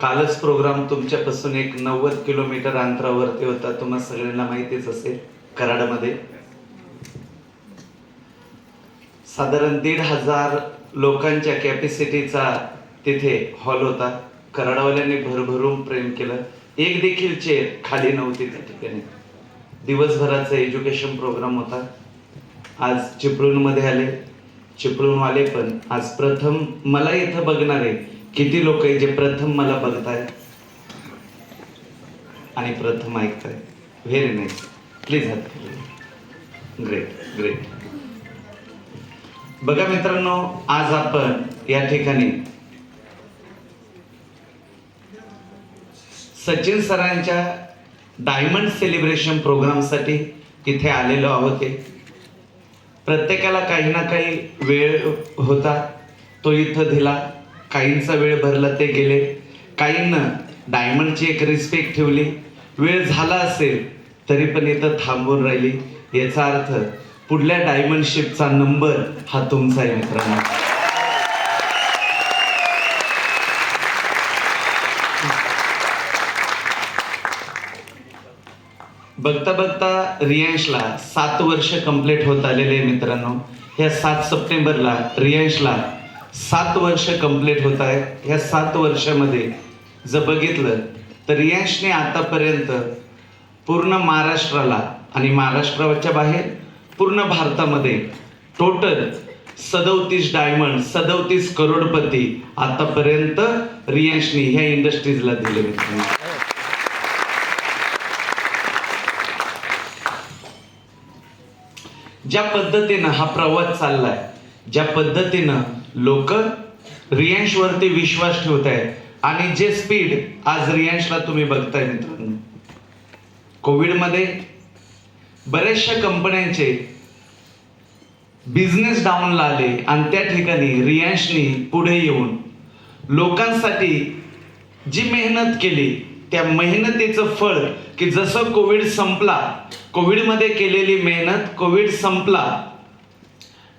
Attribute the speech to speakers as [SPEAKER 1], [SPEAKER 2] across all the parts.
[SPEAKER 1] कालच प्रोग्राम तुमच्यापासून एक 90 किलोमीटर अंतरावरती होता, तुम्हाला सगळ्यांना माहितीच असेल. कराडमध्ये साधारण 1,500 लोकांच्या कॅपॅसिटीचा तिथे हॉल होता. कराडवाल्यांनी भरभरून प्रेम केलं. एक देखील चेअर खाली नव्हती त्या ठिकाणी. दिवसभराचा एज्युकेशन प्रोग्राम होता. आज चिपळूणमध्ये आले. चिपळूणवाले पण आज प्रथम मला इथं बघणारे किती लोक आहे जे प्रथम मला बघताय आणि प्रथम ऐकताय. Very nice. प्लीज हात खाली. Great great. बघा मित्रांनो, आज आपण या ठिकाणी सचिन सरांच्या डायमंड सेलिब्रेशन प्रोग्रामसाठी इथे आलेलो आहोत. प्रत्येकाला काही ना काही वेळ होता, तो इथं दिला. काहींचा वेळ भरला, ते गेले. काहींना डायमंडची एक रिस्पेक्ट ठेवली. वेळ झाला असेल तरी पण इथं थांबून राहिली. याचा अर्थ पुढल्या डायमंड शिपचा नंबर हा तुमचा आहे मित्रांनो. बघता बघता रियांशला 7 वर्ष कंप्लीट होत आलेले मित्रांनो. ह्या 7 सप्टेंबरला रियांशला 7 वर्ष कंप्लीट होत आहे. ह्या 7 वर्षामध्ये जर बघितलं तर रियांशने आतापर्यंत पूर्ण महाराष्ट्राला आणि महाराष्ट्राच्या बाहेर पूर्ण भारतामध्ये टोटल 37 डायमंड 37 करोडपती आतापर्यंत रियांशने ह्या इंडस्ट्रीजला दिले मित्रांनो. ज्या पद्धतीनं हा प्रवास चाललाय, ज्या पद्धतीनं लोक रियांशवरती विश्वास ठेवत आहेत आणि जे स्पीड आज रियांशला तुम्ही बघताय मित्रांनो. कोविडमध्ये बऱ्याचशा कंपन्यांचे बिझनेस डाऊनला आले आणि त्या ठिकाणी रियांशनी पुढे येऊन लोकांसाठी जी मेहनत केली त्या मेहनतीचं फळ की जसं कोविड संपला, कोविडमध्ये केलेली मेहनत, कोविड संपला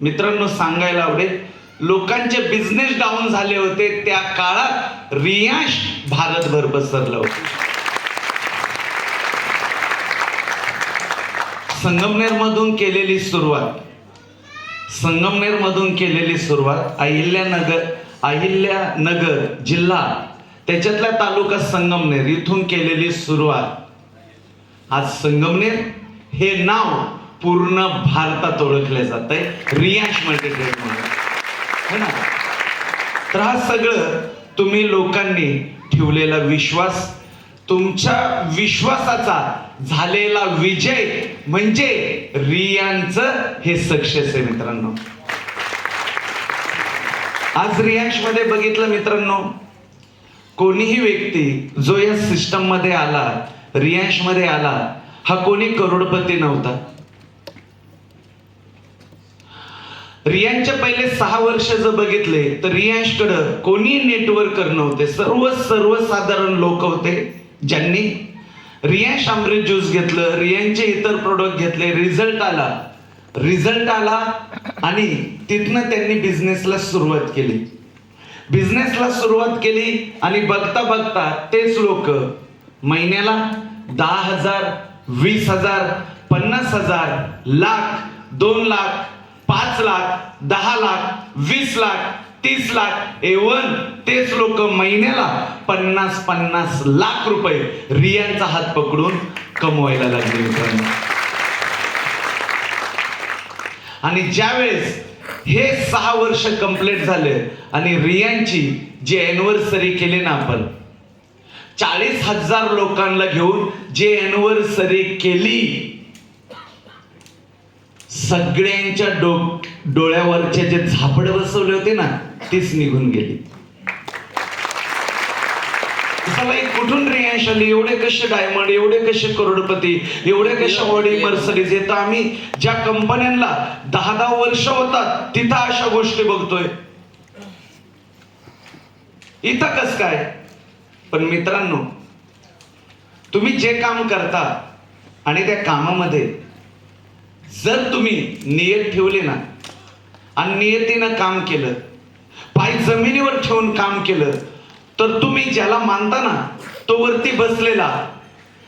[SPEAKER 1] मित्रांनो, सांगायला आवडेल लोकांचे बिझनेस डाऊन झाले होते त्या काळात रियांश भारतभर पसरलं होतं. संगमनेरमधून केलेली सुरुवात अहिल्यानगर जिल्हा त्याच्यातला तालुका संगमनेर इथून केलेली सुरुवात. आज संगमनेर हे नाव पूर्ण भारतात ओळखले जात आहे रियांश मल्टीट्रेड म्हणून, है ना. तर हा सगळं तुम्ही लोकांनी ठेवलेला विश्वास, तुमच्या विश्वासाचा झालेला विजय म्हणजे रियांचं हे सक्सेस आहे मित्रांनो. आज रियांश मध्ये बघितलं मित्रांनो, कोणीही व्यक्ती जो या सिस्टम मध्ये आला, रियांश मध्ये आला, हा कोणी करोडपती नव्हता. रियांशचे पहिले 6 वर्ष जर बघितले तर रियांशकडं कोणी नेटवर्कर नव्हते. सर्वसाधारण लोक होते ज्यांनी रियांश अमृत ज्यूस घेतलं, रियांशचे इतर प्रोडक्ट घेतले. रिझल्ट आला आणि तिथनं त्यांनी बिझनेसला सुरुवात केली आणि बघता बघता तेच लोक महिन्याला 10,000, 20,000, 50,000, लाख, 2 लाख, 5 लाख, 10 लाख, 20 लाख, 30 लाख, एवन तेच लोक महिन्याला 50 लाख रुपये रियांचा हात पकडून कमवायला लागले मित्रांनो. आणि ज्यावेळेस हे 6 वर्ष कंप्लीट झाले आणि रियांची जी एनिव्हर्सरी केली ना आपण, 40,000 लोकांना घेऊन जे एनिव्हर्सरी केली, सगळ्यांच्या डोळ्यावरचे जे झापड बसवले होते ना तीच निघून गेली. कुठून रियांश आली, एवढे कसे डायमंड, एवढे कसे करोडपती, एवढे कसे ऑडी मर्सिडीज येतं. आम्ही ज्या कंपन्यांना 10-10 वर्ष होतात तिथं अशा गोष्टी बघतोय, इथं कस काय. पण मित्रांनो, तुम्ही जे काम करता आणि त्या कामामध्ये जर तुम्ही नियत ठेवली ना आणि नियतीनं काम केलं, पाय जमिनीवर ठेवून काम केलं, तर तुम्ही ज्याला मानता ना तो वरती बसलेला,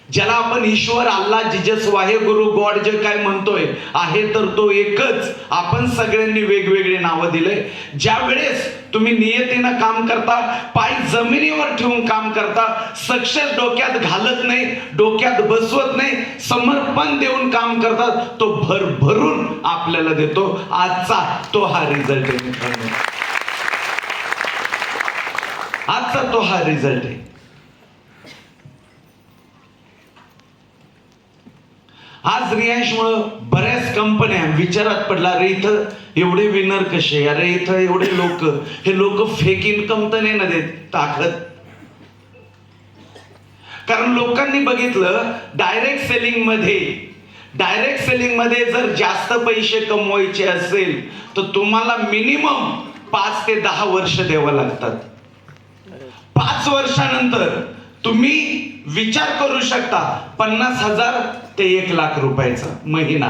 [SPEAKER 1] ज्याला आपण ईश्वर, अल्लाह, जिजस, वाहेगुरु, गॉड जे काय म्हणतोय आहे तर तो एकच. आपण सगळ्यांनी वेगवेगळे नावं दिले. ज्या वेळेस तुम्ही नियतीनं काम करता, पाय जमिनीवर ठेवून काम करता, सक्सेस डोक्यात घालत नाही, डोक्यात बसवत नाही, समर्पण देऊन काम करतात, तो भरभरून आपल्याला देतो. आजचा तो हा रिझल्ट आहे मित्रांनो, आजचा तो हा रिझल्ट आहे. आज रियांशमुळं बऱ्याच कंपन्या विचारात पडला, अरे इथं एवढे विनर कसे, अरे इथं एवढे लोक, हे लोक फेक इन्कम तर नाही ना देत, ताकद. कारण लोकांनी बघितलं डायरेक्ट सेलिंग मध्ये जर जास्त पैसे कमवायचे असेल तर तुम्हाला मिनिमम 5 ते 10 वर्ष द्यावं लागतात. 5 वर्षानंतर तुम्ही विचार करू शकता 50,000 ते 1,00,000 रुपयाचा महिना.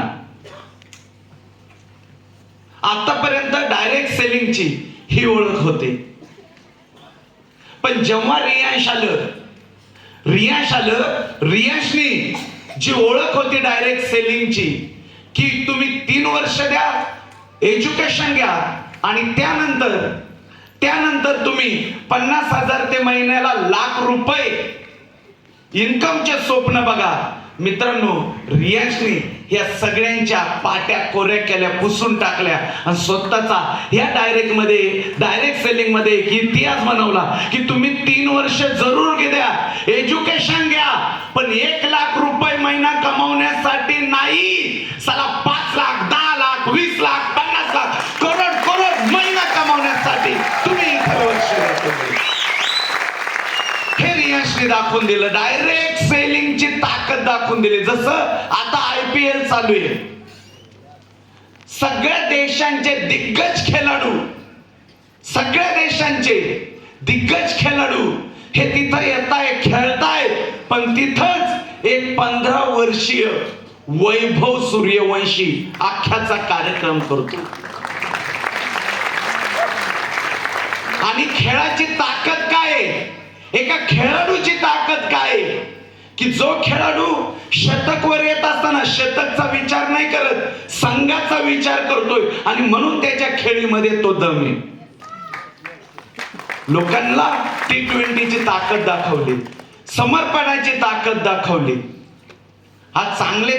[SPEAKER 1] आतापर्यंत डायरेक्ट सेलिंगची ही ओळख होते, पण जेव्हा रियांशनी जी ओळख होती डायरेक्ट सेलिंगची, की तुम्ही 3 वर्ष द्या, एज्युकेशन घ्या आणि त्यानंतर तुम्ही 50,000 ते महिन्याला 1,00,000 रुपये इन्कमचे स्वप्न बघा. मित्रांनो, रियांशनी या सगळ्यांच्या पाट्या कोऱ्या केल्या, पुसून टाकल्या आणि स्वतःचा या डायरेक्ट सेलिंग मध्ये एक इतिहास बनवला की तुम्ही 3 वर्ष जरूर द्या, एज्युकेशन घ्या, पण 1,00,000 रुपये महिना कमावण्यासाठी नाही, चला 5 लाख, 10 लाख, 20 लाख, 50 लाख, करोड महिना कमावण्यासाठी तुम्ही इथे वर्ष द्या. हे रियांशने दाखवून दिलं, डायरेक्ट सेलिंगची ताकद दाखवून दिली. जसं आता IPL चालू आहे, सगळ्या देशांचे दिग्गज खेळाडू हे तिथं येताय, खेळताय, पण तिथंच एक 15 वर्षीय वैभव सूर्यवंशी अख्ख्याचा कार्यक्रम करतो. आणि खेळाची ताकद काय आहे, एका खेळाडूची ताकद काय, की जो खेळाडू शतकवर येत असताना शतकचा विचार नाही करत, संघाचा विचार करतोय, आणि म्हणून त्याच्या खेळीमध्ये तो दम आहे. लोकांना T20ची ताकद दाखवली, समर्पणाची ताकद दाखवली. आज चांगले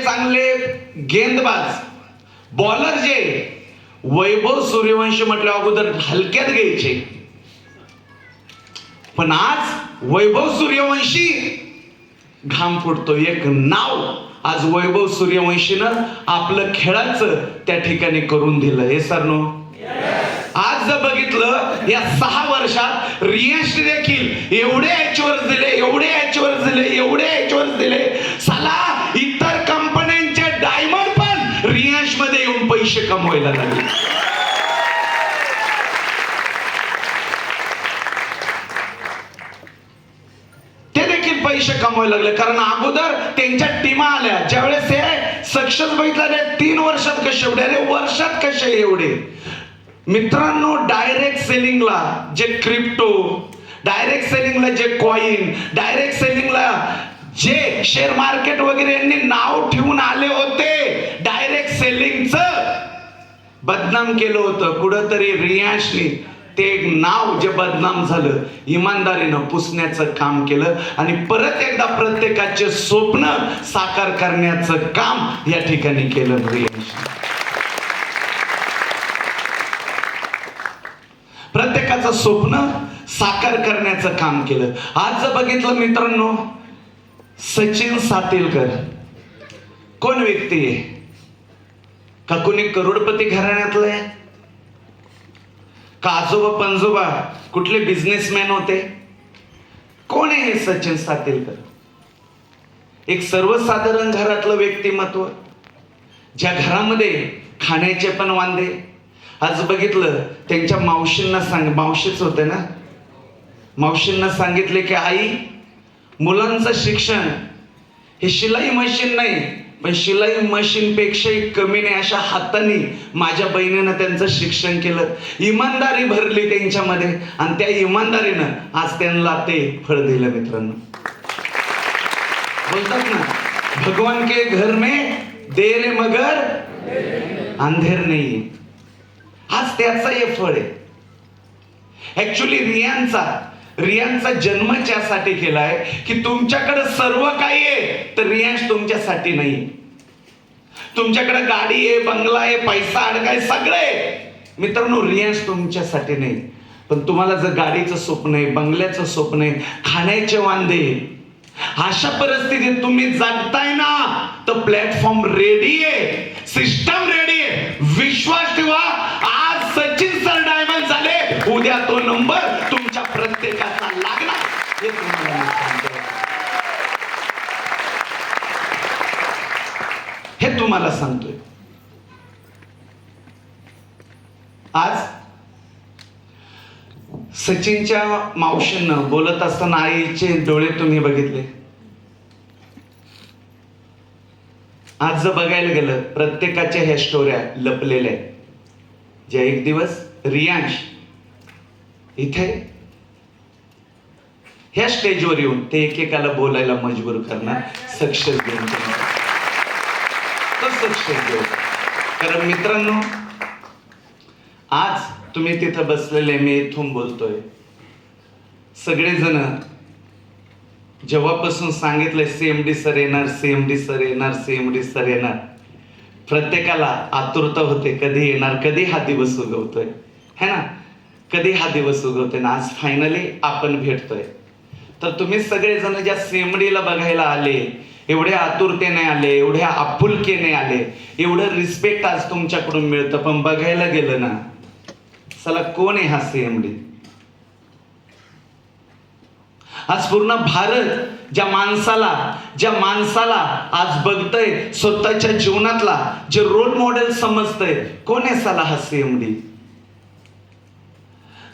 [SPEAKER 1] गेंदबाज बॉलर जे वैभव सूर्यवंशी म्हटलं अगोदर हलक्यात घ्यायचे, पण आज वैभव सूर्यवंशी घाम फुटतो. एक नाव आज वैभव सूर्यवंशीनं आपलं खेळाचं त्या ठिकाणी करून दिलं. हे सरनो, आज जर बघितलं या 6 वर्षात रियांशने देखील एवढे एचवर्स दिले, साला इतर कंपन्यांचे डायमंड पण रियांश मध्ये येऊन पैसे कमवायला लागले. पैसे कमवायला लागले, कारण अगोदर त्यांच्या टीमा आल्या. ज्यावेळेस हे सक्सेस बघितलं 3 वर्षात कसे एवढे, अरे वर्षात कसे एवढे. मित्रांनो, डायरेक्ट सेलिंगला जे क्रिप्टो, डायरेक्ट सेलिंगला जे कॉइन, डायरेक्ट सेलिंगला जे शेअर मार्केट वगैरे यांनी नाव ठेवून आले होते, डायरेक्ट सेलिंगचं बदनाम केलं होतं. कुठंतरी रियांशनी ते एक नाव जे बदनाम झालं, इमानदारीनं पुसण्याचं काम केलं आणि परत एकदा प्रत्येकाचे स्वप्न साकार करण्याचं काम या ठिकाणी केलं. प्रत्येकाचं स्वप्न साकार करण्याचं काम केलं. आज जर बघितलं मित्रांनो, सचिन सातेलकर कोण व्यक्ती आहे का? कोणी करोडपती घराण्यातलं आहे का? आजोबा पंजोबा कुठले बिझनेसमॅन होते? कोण आहे हे सचिन सातेलकर? एक सर्वसाधारण घरातलं व्यक्तिमत्व, ज्या घरामध्ये खाण्याचे पण वांदे. आज बघितलं त्यांच्या मावशीच होते ना, मावशींना सांगितले की आई, मुलांचं शिक्षण हे शिलाई मशीन नाही पण शिलाई मशीन पेक्षाही कमी नाही अशा हाताने माझ्या बहिणीनं त्यांचं शिक्षण केलं, इमानदारी भरली त्यांच्यामध्ये, आणि त्या इमानदारीनं आज त्यांना ते फळ दिलं. मित्रांनो, बोलतात ना, भगवान के घर में देर मगर अंधेर नहीं. आज त्याचा हे फळ आहे. ऍक्च्युली रियांचा जन्म त्यासाठी केलाय की तुमच्याकडे सर्व काही आहे, तर रियांश तुमच्यासाठी नाही. तुमच्याकडे गाडी आहे, बंगला आहे, पैसा अडकाय सगळं आहे, मित्रांनो, रियांश तुमच्यासाठी नाही. पण तुम्हाला जर गाडीचं स्वप्न आहे, बंगल्याचं स्वप्न आहे, खाण्याचे वांदे, अशा परिस्थितीत तुम्ही जागताय ना, तर प्लॅटफॉर्म रेडी आहे, सिस्टम रेडी आहे. विश्वास ठेवा, आज सचिन सर डायमंड झाले, उद्या तो नंबर तुमच्या प्रत्येकाचा लागणार. हे तुम्हाला मी सांगतोय, हे तुम्हाला सांगतोय. आज सचिनच्या मावशींनं बोलत असताना आईचे डोळे तुम्ही बघितले. आज जर बघायला गेलं, प्रत्येकाच्या ह्या स्टोऱ्या लपलेल्या आहेत, ज्या एक दिवस रियांश इथे ह्या स्टेजवर येऊन ते एकेकाला बोलायला मजबूर करणार, सक्सेस देऊन. सक्सेस देऊ. कारण मित्रांनो, आज तुम्ही तिथं बसलेले, मी इथून बोलतोय, सगळेजण जेव्हापासून सांगितलंय सीएमडी सर येणार, सीएमडी सर येणार, सीएमडी सर येणार, प्रत्येकाला आतुरता होते, कधी येणार, कधी हा दिवस उगवतोय, है ना, कधी हा दिवस उगवतोय. ना आज फायनली आपण भेटतोय. तर तुम्ही सगळेजण ज्या सीएमडीला बघायला आले, एवढ्या आतुरतेने आले, एवढ्या आपुलकीने आले, एवढं रिस्पेक्ट आज तुमच्याकडून मिळतं. पण बघायला गेलं ना, चला कोण आहे हा सीएमडी? आज पूर्ण भारत ज्या माणसाला आज बघतय, स्वतःच्या जीवनातला जे रोल मॉडेल समजतंय, कोण आहे साला हा सीएमडी?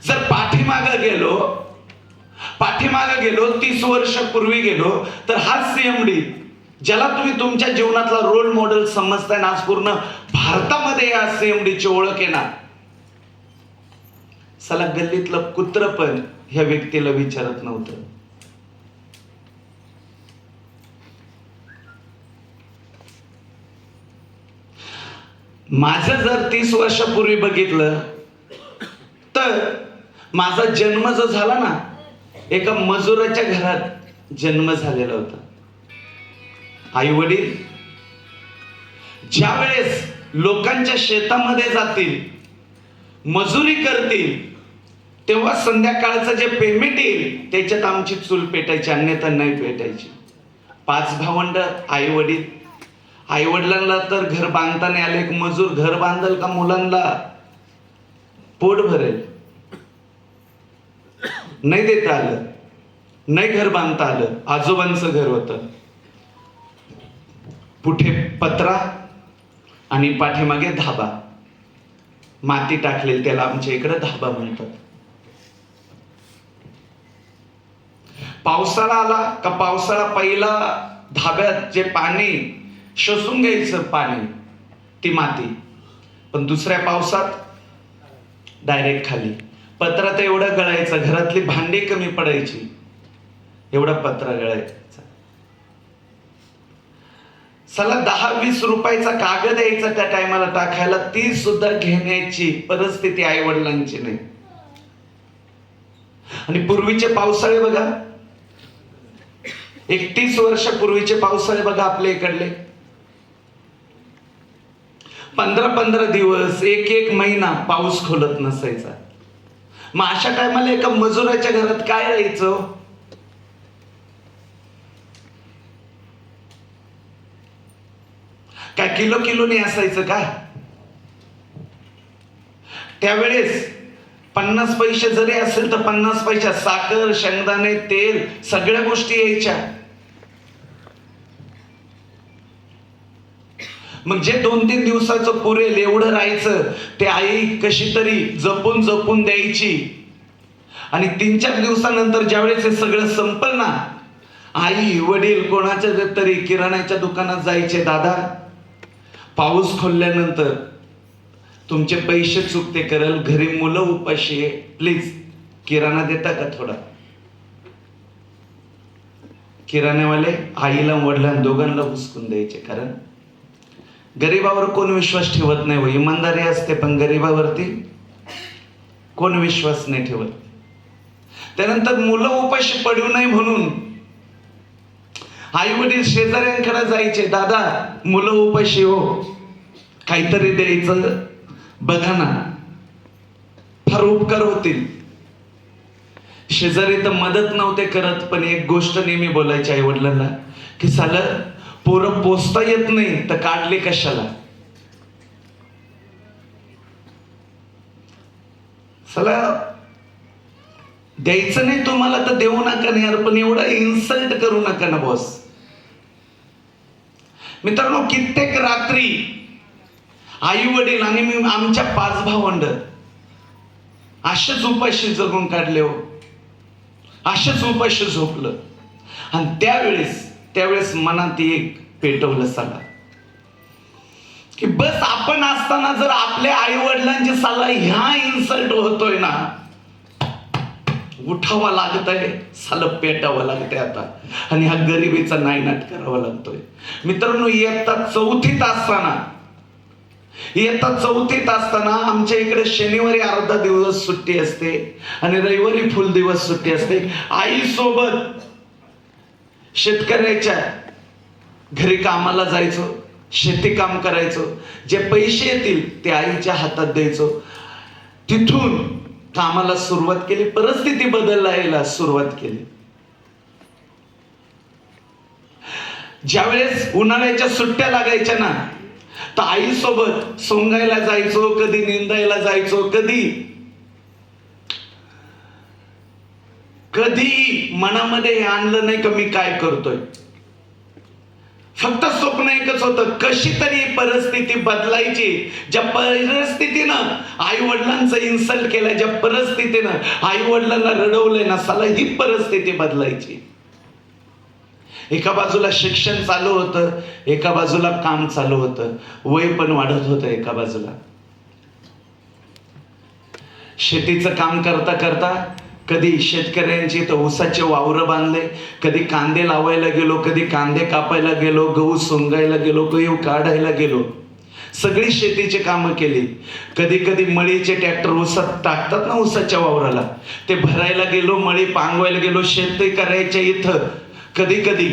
[SPEAKER 1] जर पाठीमागे गेलो 30 वर्षापूर्वी गेलो, तर हा सीएमडी ज्याला तुम्ही तुमच्या जीवनातला रोल मॉडेल समजताय ना, आज पूर्ण भारतामध्ये या सीएमडीची ओळख आहे ना. साला गल्लीतलं कुत्र पण ह्या व्यक्तीला विचारत नव्हतं. माझं जर 30 वर्षापूर्वी बघितलं, तर माझा जन्म जो झाला ना, एका मजुराच्या घरात जन्म झालेला होता. आई वडील ज्या वेळेस लोकांच्या शेतामध्ये जातील, मजुरी करतील, तेव्हा संध्याकाळचं जे पेमेंट येईल त्याच्यात आमची चूल पेटायची, अन्यथा नाही पेटायची. 5 भावंड, आई वडिलांना तर घर बांधताना आले. एक मजूर घर बांधल का मुलांना पोट भरेल? नाही देता आलं, नाही घर बांधता आलं. आजोबांचं घर होतं, पुढे पत्रा आणि पाठीमागे धाबा, माती टाकलेली, त्याला आमच्या इकडे धाबा म्हणतात. पावसाळा आला का पावसाळा पहिला धाब्यात जे पाणी शोषून घ्यायचं, पाणी ती माती, पण दुसऱ्या पावसात डायरेक्ट खाली. पत्रा तर एवढं गळायचं, घरातली भांडी कमी पडायची, एवढा पत्रा गळायचा. साला 10-20 रुपयाचा कागद यायचा त्या टायमाला टाकायला, ती सुद्धा घेण्याची परिस्थिती आई वडिलांची नाही. आणि पूर्वीचे पावसाळे बघा, 31 वर्षापूर्वीचे पावसाळे बघा आपल्या इकडले, 15-15 दिवस, एक महिना पाऊस खोलत नसायचा. मग अशा टायमाला एका मजुराच्या घरात काय राहायचं? काय किलोने असायचं का? त्यावेळेस 50 पैसे जरी असेल तर 50 पैशात साखर, शेंगदाणे, तेल, सगळ्या गोष्टी यायच्या. मग जे 2-3 दिवसाचं पुरेल एवढं राहायचं, ते आई कशी तरी जपून द्यायची. आणि 3-4 दिवसानंतर ज्यावेळेस हे सगळं संपल ना, आई वडील कोणाच्या तरी किराण्याच्या दुकानात जायचे, दादा पाऊस खोलल्यानंतर तुमचे पैसे चुकते करल, घरी मुलं उपाशी आहे, प्लीज किराणा देता का थोडा. किराण्यावाले आईला वडिलांना दोघांना हुसकून द्यायचे, कारण गरीबावर कोण विश्वास ठेवत नाही. व इमानदारी असते, पण गरीबावरती कोण विश्वास नाही ठेवत. त्यानंतर मुलं उपाशी पडू नये म्हणून आई वडील शेजाऱ्यांकडे जायचे, दादा मुलं उपाशी हो, काहीतरी द्यायचं बघा ना, फार उपकार होतील. शेजारी तर मदत नव्हते करत, पण एक गोष्ट नेहमी बोलायची आई वडिलांना की सालं पोरं पोचता येत नाही तर काढले कशाला. साला द्यायचं नाही तुम्हाला तर देऊ नका ना यार, पण एवढा इन्सल्ट करू नका ना बॉस. मित्रांनो, कित्येक रात्री आई वडील आणि मी आमच्या 5 भावंड असेच उपाशी जगून काढले हो, असेच उपाशी झोपलं. आणि त्यावेळेस मनात एक पेटवलं साला की बस आपण असताना जर आपल्या आई वडिलांची साला ह्या इन्सल्ट होतोय ना, उठावा लागतंय साला, पेटावं लागतंय आता, आणि हा गरिबीचा नायनाट करावा लागतोय. मित्रांनो, इयत्ता चौथीत असताना आमच्या इकडे शनिवारी अर्धा दिवस सुट्टी असते आणि रविवारी फुल दिवस सुट्टी असते. आई सोबत शेतकऱ्याच्या घरी कामाला जायचो, शेती काम करायचो. जे पैसे येतील ते आईच्या हातात द्यायचो. तिथून कामाला सुरुवात केली, परिस्थिती बदलायला सुरुवात केली. ज्यावेळेस उन्हाळ्याच्या सुट्ट्या लागायच्या ना, तर आई सोबत सोंगायला जायचो, कधी निंदायला जायचो, कधी मनामध्ये हे आणलं नाही का मी काय करतोय. फक्त स्वप्न एकच होतं, कशी तरी परिस्थिती बदलायची. ज्या परिस्थितीनं आई वडिलांचं इन्सल्ट केलंय, ज्या परिस्थितीनं आई वडिलांना रडवलंय ना साला, ही परिस्थिती बदलायची. एका बाजूला शिक्षण चालू होतं, एका बाजूला काम चालू होतं, वय पण वाढत होतं. एका बाजूला शेतीचं काम करता करता कधी शेतकऱ्यांची तर ऊसाचे वावर बांधले, कधी कांदे लावायला गेलो, कधी कांदे कापायला गेलो, गहू सोंगायला गेलो, गहू काढायला गेलो, सगळी शेतीची कामं केली. कधी कधी मळीचे ट्रॅक्टर ऊसात टाकतात ना, ऊसाच्या वावराला, ते भरायला गेलो, मळी पांगवायला गेलो, शेती करायच्या इथं कधी कधी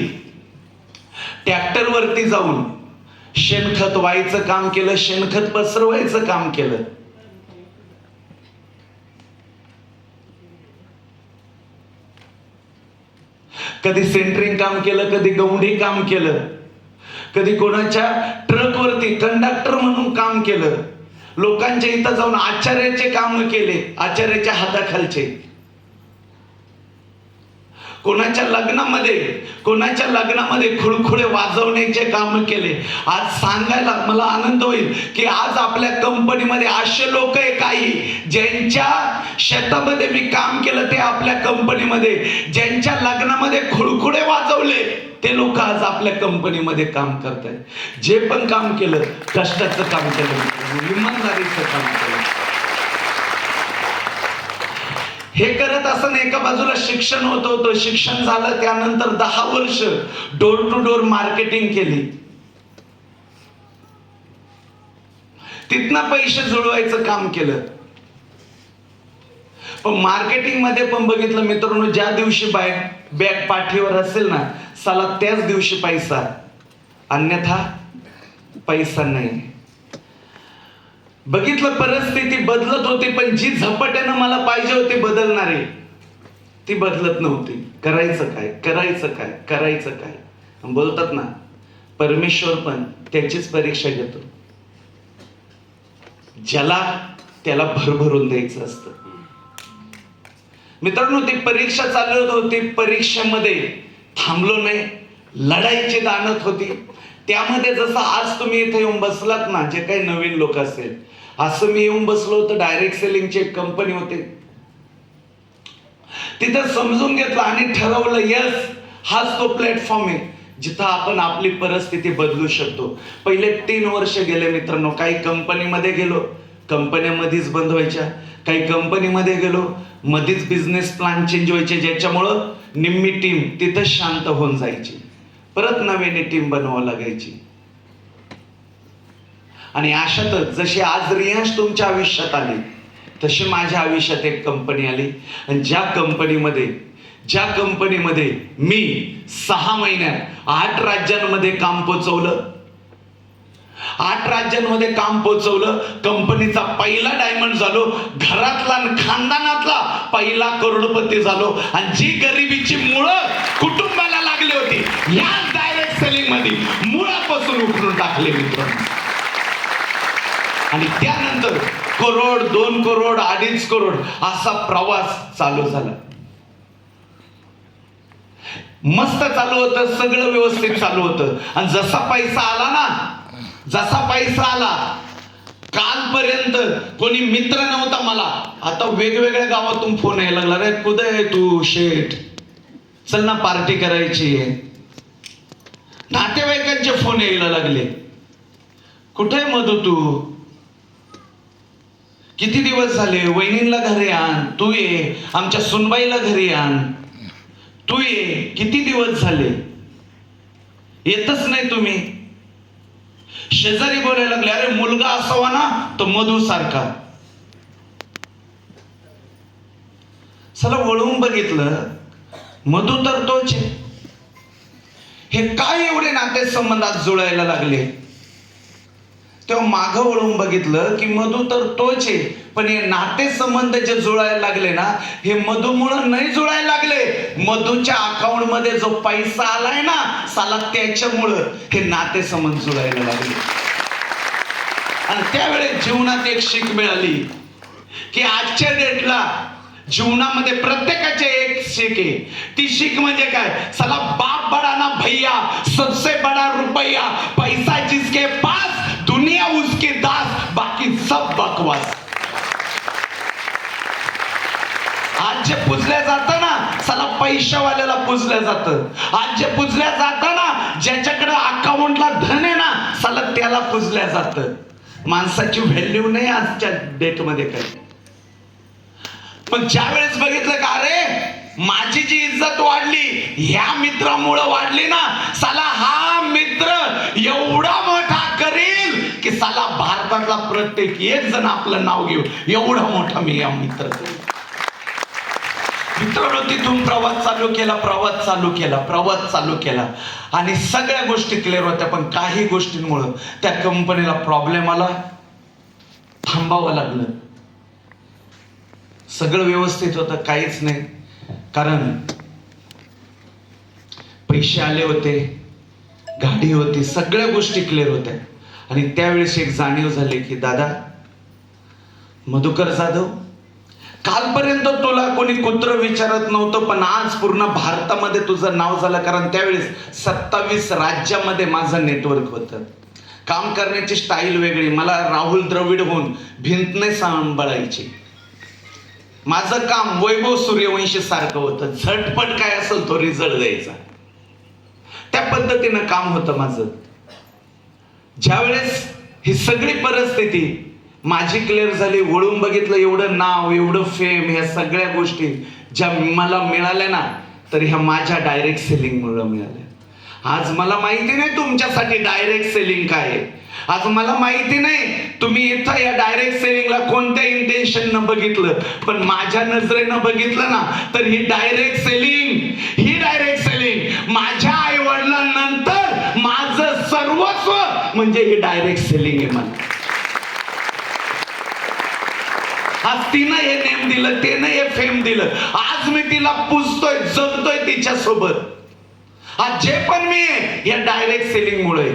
[SPEAKER 1] ट्रॅक्टर वरती जाऊन शेणखत व्हायचं काम केलं, शेणखत पसरवायचं काम केलं. कधी सेंटरिंग काम केलं, कधी गवंडी काम केलं, कधी कोणाच्या ट्रक वरती कंडक्टर म्हणून काम केलं. लोकांच्या इथं जाऊन आचार्याचे काम केले, आचार्याच्या हाताखालचे. कोणाच्या लग्नामध्ये खुळखुळे वाजवण्याचे काम केले. आज सांगायला मला आनंद होईल की आज आपल्या कंपनीमध्ये असे लोक आहे काही, ज्यांच्या शेतामध्ये मी काम केलं ते आपल्या कंपनीमध्ये, ज्यांच्या लग्नामध्ये खुळखुळे वाजवले ते लोक आज आपल्या कंपनीमध्ये काम करतायत. जे पण काम केलं कष्टाचं काम केलं, इमानदारीचं काम केलं. हे करत असताना एका बाजूला शिक्षण होतं. शिक्षण झालं, त्यानंतर 10 वर्ष डोर टू डोर मार्केटिंग केली. तिथनं पैसे जुळवायचं काम केलं. पण मार्केटिंग मध्ये पण बघितलं मित्रांनो, ज्या दिवशी बॅग पाठीवर असेल ना साला, त्याच दिवशी पैसा, अन्यथा पैसा नाही. बघितलं, परिस्थिती बदलत होती, पण जी झपाट्यानं मला पाहिजे होती बदलणारी, ती बदलत नव्हती. करायचं काय. बोलतात ना, परमेश्वर पण त्याचीच परीक्षा घेतो, ज्याला त्याला भरभरून द्यायचं असतं. मित्रांनो, ती परीक्षा चालू होती, परीक्षेमध्ये थांबलो नाही, लढाईची दानत होती. त्यामध्ये जसं आज तुम्ही इथे येऊन बसलात ना, जे काही नवीन लोक असेल, असं मी येऊन बसलो होतो. डायरेक्ट सेलिंगची एक कंपनी होती, तिथं समजून घेतलं आणि ठरवलं, यस हाच तो प्लॅटफॉर्म आहे जिथं आपण आपली परिस्थिती बदलू शकतो. पहिले 3 वर्ष गेले मित्रांनो. काही कंपनीमध्ये गेलो, कंपन्या मध्येच बंद व्हायच्या. काही कंपनीमध्ये गेलो, मध्येच बिझनेस प्लॅन चेंज व्हायचे, ज्याच्यामुळं निम्मी टीम तिथं शांत होऊन जायची. परत नव्याने टीम बनवावं लागायची. आणि अशातच जशी आज रियांश तुमच्या आयुष्यात आली, तशी माझ्या आयुष्यात एक कंपनी आली. आणि ज्या कंपनीमध्ये मी 6 महिन्यात 8 राज्यांमध्ये काम पोचवलं. 8 राज्यांमध्ये काम पोचवलं. कंपनीचा पहिला डायमंड झालो. घरातला आणि खानदानातला पहिला करोडपती झालो. आणि जी गरिबीची मुळं कुटुंबाला लागली होती, या डायरेक्ट सेलिंग मध्ये मुळापासून उखडून टाकले मित्रांनो. आणि त्यानंतर करोड, 2 करोड, 2.5 करोड असा प्रवास चालू झाला. मस्त चालू होतं, सगळं व्यवस्थित चालू होतं. आणि जसा पैसा आला, कालपर्यंत कोणी मित्र नव्हता मला. आता वेगवेगळ्या गावातून फोन यायला लागला, रे कुठे आहे तू शेठ, चल ना पार्टी करायची आहे. नातेवाईकांचे फोन यायला लागले, कुठे मधू तू, किती दिवस झाले, वहिनींना घरी आण, तू ये, आमच्या सुनबाईला घरी आण, तू ये, किती दिवस झाले येतच नाही तुम्ही. शेजारी बोलायला लागले, अरे मुलगा असावा ना तो मधू सारखा. चला वळून बघितलं, मधू तर तोच आहे. हे काय एवढे नातेसंबंधात जुळायला लागले. तेव्हा मागं वळून बघितलं की मधू तर तोच आहे, पण हे नातेसंबंध जे जुळायला लागले ना, हे मधूमुळं नाही जुळायला लागले. मधूच्या अकाउंट मध्ये जो पैसा आलाय ना साला, त्याच्यामुळं हे नातेसंबंध जुळायला लागले. आणि त्यावेळेस जीवनात एक शीख मिळाली की आजच्या डेटला जीवनामध्ये प्रत्येकाचे एक शीख आहे. ती शीख म्हणजे काय, साला बाप बडा ना भैया, सबसे बडा रुपया, पैसा जिसके पास दुनिया उसके दास, बाकी सब बकवास. आज जे पुजल्या जातं ना, साला पैशावाल्याला पुजल्या जातं. आज जे पुजल्या जातं ना, ज्याच्याकडे अकाउंटला धन आहे ना, साला त्याला पुजल्या जातं. माणसाची व्हॅल्यू नाही आजच्या डेटमध्ये काही. पण ज्या वेळेस बघितलं का, अरे माझी जी इज्जत वाढली ह्या मित्रामुळं वाढली ना, साला हा मित्र एवढा मोठा करेल की साला भारतातला प्रत्येक एक जण आपलं नाव घेऊ, एवढा मोठा मी या मित्र. मित्रांनो, तिथून प्रवास चालू केला आणि सगळ्या गोष्टी क्लिअर होत्या. पण काही गोष्टींमुळे त्या कंपनीला प्रॉब्लेम आला, थांबावं लागलं. सगळं व्यवस्थित होतं, काहीच नाही, कारण पैसे आले होते, गाडी होती, सगळ्या गोष्टी क्लिअर होत्या. आणि त्यावेळेस एक जाणीव झाली की दादा मधुकर जाधव, कालपर्यंत तुला कोणी कुत्र विचारत नव्हतं, पण आज पूर्ण भारतामध्ये तुझं नाव झालं. कारण त्यावेळेस 27 राज्यामध्ये माझं नेटवर्क होतं. काम करण्याची स्टाईल वेगळी. मला राहुल द्रविड होऊन भिंत नाही सांभाळायची. माझं काम वैभव सूर्यवंशी सारखं होतं. झटपट काय असेल तो रिझल्ट द्यायचा, त्या पद्धतीनं काम होतं माझं. ज्यावेळेस ही सगळी परिस्थिती माझी क्लिअर झाली, वळून बघितलं, एवढं नाव, एवढं फेम, ह्या सगळ्या गोष्टी ज्या मला मिळाल्या ना, तर ह्या माझ्या डायरेक्ट सेलिंगमुळे मिळाल्या. आज मला माहिती नाही तुमच्यासाठी डायरेक्ट सेलिंग काय आहे. आज मला माहिती नाही तुम्ही इथं या डायरेक्ट सेलिंगला कोणत्या इंटेन्शननं बघितलं, पण माझ्या नजरेनं बघितलं ना, तर ही डायरेक्ट सेलिंग माझ्या आई वडिलांनंतर माझं सर्वस्व म्हणजे ही डायरेक्ट सेलिंग आहे. मला आज तिनं हे नेम दिलं, त्यानं हे फेम दिलं. आज मी तिला पुजतोय, जगतोय तिच्यासोबत. आज जे पण मी आहे या डायरेक्ट सेलिंग मुळे.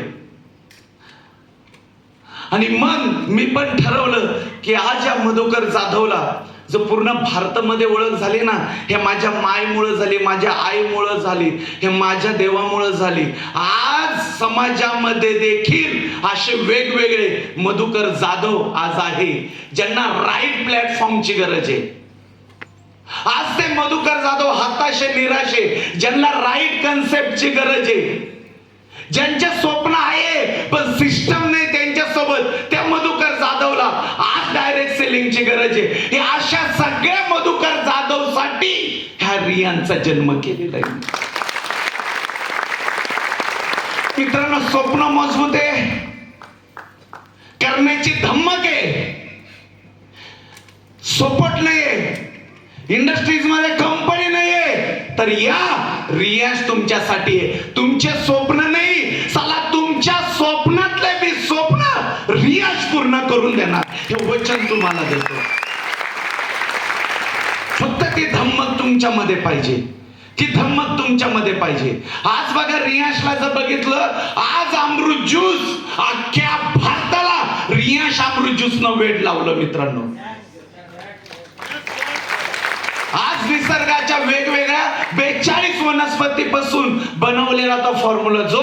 [SPEAKER 1] आणि मग मी पण ठरवलं की आज या मधुकर जाधवला जो पूर्ण भारतामध्ये ओळख झाली ना, हे माझ्या मायमुळे झाली, माझ्या आईमुळे झाली, हे माझ्या देवामुळे झाली. आज समाजामध्ये देखील असे वेगवेगळे मधुकर जाधव आज आहे, ज्यांना राईट प्लॅटफॉर्मची गरज आहे. आज ते मधुकर जाधव हताशे निराशे, ज्यांना राईट कन्सेप्टची गरज आहे, ज्यांचे स्वप्न आहे पण सिस्टम नाही त्यांच्यासोबत, त्या मधुकर जाधवला आज डायरेक्ट सेलिंगची गरज आहे. हे अशा सगळ्या मधुकर जाधव साठी ह्या रियांचा जन्म केलेला आहे. मित्रांनो, स्वप्न मजबूत आहे, करण्याची धमक आहे, सपोर्ट नाहीये, इंडस्ट्रीज मध्ये कंपनी नाहीये, तर या रियांश तुमच्यासाठी आहे. तुमचे स्वप्न नाही, साला तुमच्या स्वप्नातले बी स्वप्न रियांश पूर्ण करून देणार, हे वचन तुम्हाला देतो. फक्त ती धमक तुमच्यामध्ये पाहिजे, ती धमक तुमच्यामध्ये पाहिजे. आज बघा, रियांशला जर बघितलं, आज अमृत ज्यूस अख्ख्या भारताला रियांश अमृत ज्यूस न वेड लावलं. मित्रांनो, आज निसर्गाच्या वेगवेगळ्या 42 वनस्पतीपासून बनवलेला तो फॉर्म्युला, जो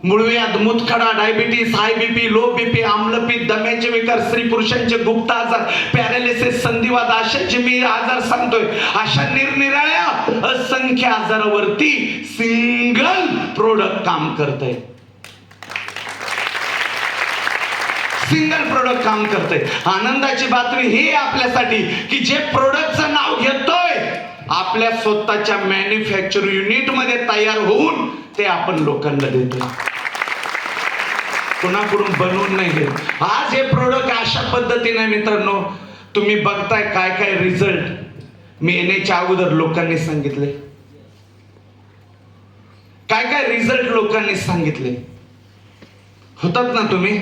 [SPEAKER 1] मुळव्याध, मुतखडा, diabetes, high BP, low BP, आम्लपित्त, दम्याचे विकार, स्त्री पुरुषांचे गुप्त आजार, पॅरालिसिस, संधिवात, अशाचे मी आजार सांगतोय. अशा निरनिराळ्या असंख्य आजारावरती सिंगल प्रोडक्ट काम करतंय, सिंगल प्रोडक्ट काम करते. आनंदाची बातमी ही आपल्यासाठी की जे प्रोडक्टचं नाव घेतोय, आपल्या स्वतःच्या मॅन्युफॅक्चर युनिट मध्ये तयार होऊन ते आपण लोकांना देतोय, कोणाकडून बनवून नाही घेत. आज हे प्रोडक्ट अशा पद्धतीने मित्रांनो तुम्ही बघताय, काय काय रिझल्ट मी येण्याच्या अगोदर लोकांनी सांगितले, काय काय रिझल्ट लोकांनी सांगितले होतात ना. तुम्ही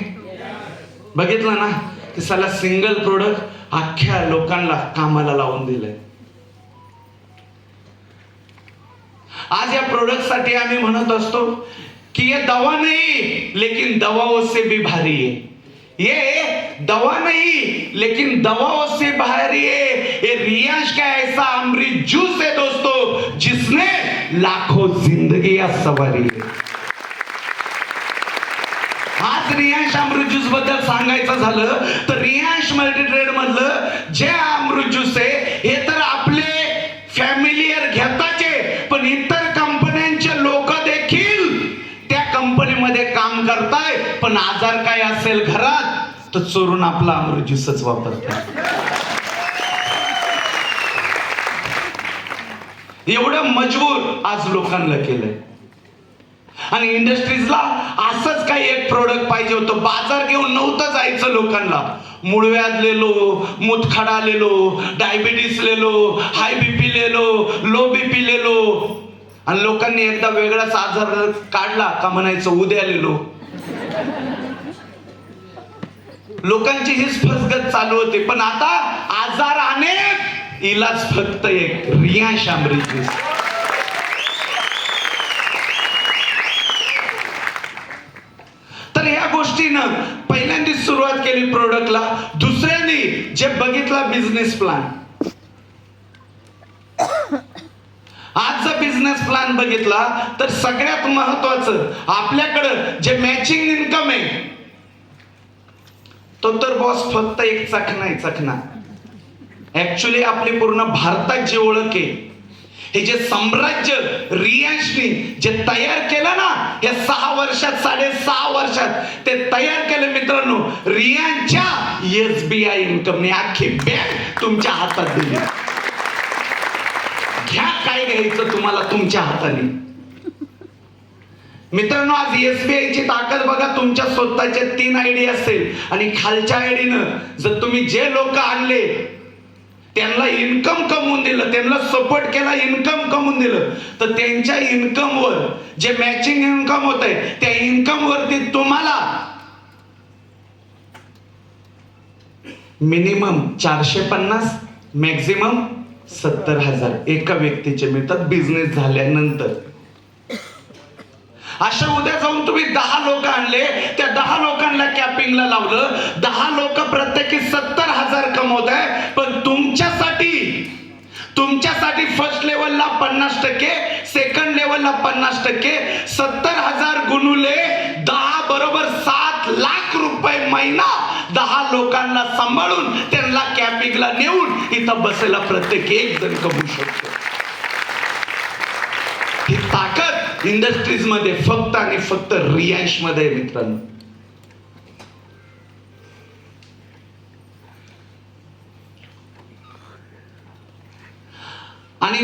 [SPEAKER 1] बघितलं ना की साला सिंगल प्रोडक्ट अख्ख्या लोकांना कामाला लावून दिलंय. आज या प्रोडक्ट साठी आम्ही म्हणत असतो कि ये दवा नहीं लेकिन दवाओं से भी भारी है, ये दवा नहीं लेकिन दवाओं से भारी है. ये रियांश का ऐसा अमृत जूस है दोस्तों, जिसने लाखों जिंदगियां संवारी है. आज रियांश अमृत ज्यूस बद्दल सांगायचं झालं तर रियांश मल्टीट्रेड मधलं जे अमृत ज्यूस आहे हे तर आपले फॅमिलियर घेताचे, पण इतर कंपन्यांचे लोक देखील त्या कंपनीमध्ये काम करताय, पण आजार काय असेल घरात तर चोरून आपला अमृत ज्यूसच वापरतात. एवढं मजबूर आज लोकांना केलंय. आणि इंडस्ट्रीजला असंच काही एक प्रोडक्ट पाहिजे होतं, बाजार घेऊन नव्हतं जायचं लोकांना. मुळव्याध ले लो, मुतखडा ले लो, डायबिटीस ले लो, हाय बीपी ले लो, लो बीपी ले लो. आणि लोकांनी एकदा वेगळाच आजार काढला का म्हणायचं उद्या ले लो. लोकांची हीच फसगत चालू होती. पण आता आजार अनेक, इलाज फक्त एक, रियांश अमृत ज्यूस. तर या गोष्टीनं पहिल्यांदा सुरुवात केली प्रोडक्टला, दुसऱ्यांनी जे बघितला बिझनेस प्लॅन. आज जर बिझनेस प्लॅन बघितला तर सगळ्यात महत्वाचं आपल्याकडं जे मॅचिंग इन्कम आहे तो तर बॉस फक्त एक चखना आहे, चखना. ऍक्च्युली आपली पूर्ण भारतात जी ओळख आहे, हे जे साम्राज्य रियांशनी जे तयार केलं ना, या 6 वर्षात 6.5 वर्षात ते तयार केलं मित्रांनो. रियांशच्या SBI इन्कमने अख्खी बँक तुमच्या हातात दिली. घ्या काय घ्यायचं तुम्हाला तुमच्या हाताने. मित्रांनो, आज SBI ची ताकद बघा. तुमच्या स्वतःच्या 3 आयडी असेल आणि खालच्या आयडीनं जर तुम्ही जे लोक आणले त्यांना इन्कम कमवून दिलं, त्यांना सपोर्ट केला, इन्कम कमवून दिलं, तर त्यांच्या इन्कम वर जे मॅचिंग इन्कम होत आहे त्या इन्कम वरती तुम्हाला मिनिमम 450 मॅक्झिमम 70,000 एका व्यक्तीचे मिळतात बिझनेस झाल्यानंतर. अशा उद्या जाऊन तुम्ही 10 लोक आणले, त्या 10 लोकांना कॅपिंगला लावलं, 10 लोक प्रत्येकी 70,000 कमवत आहे. पण तुमच्यासाठी फर्स्ट लेवलला 50%, सेकंड लेवलला 50%, 70,000 गुणुले 10 बरोबर 7 लाख रुपये महिना 10 लोकांना सांभाळून त्यांना कॅपिंगला नेऊन इथं बसायला प्रत्येक एक जण कमवू शकतो. ही ताकद इंडस्ट्रीज मध्ये फक्त आणि फक्त रियांश मध्ये आहे मित्रांनो. आणि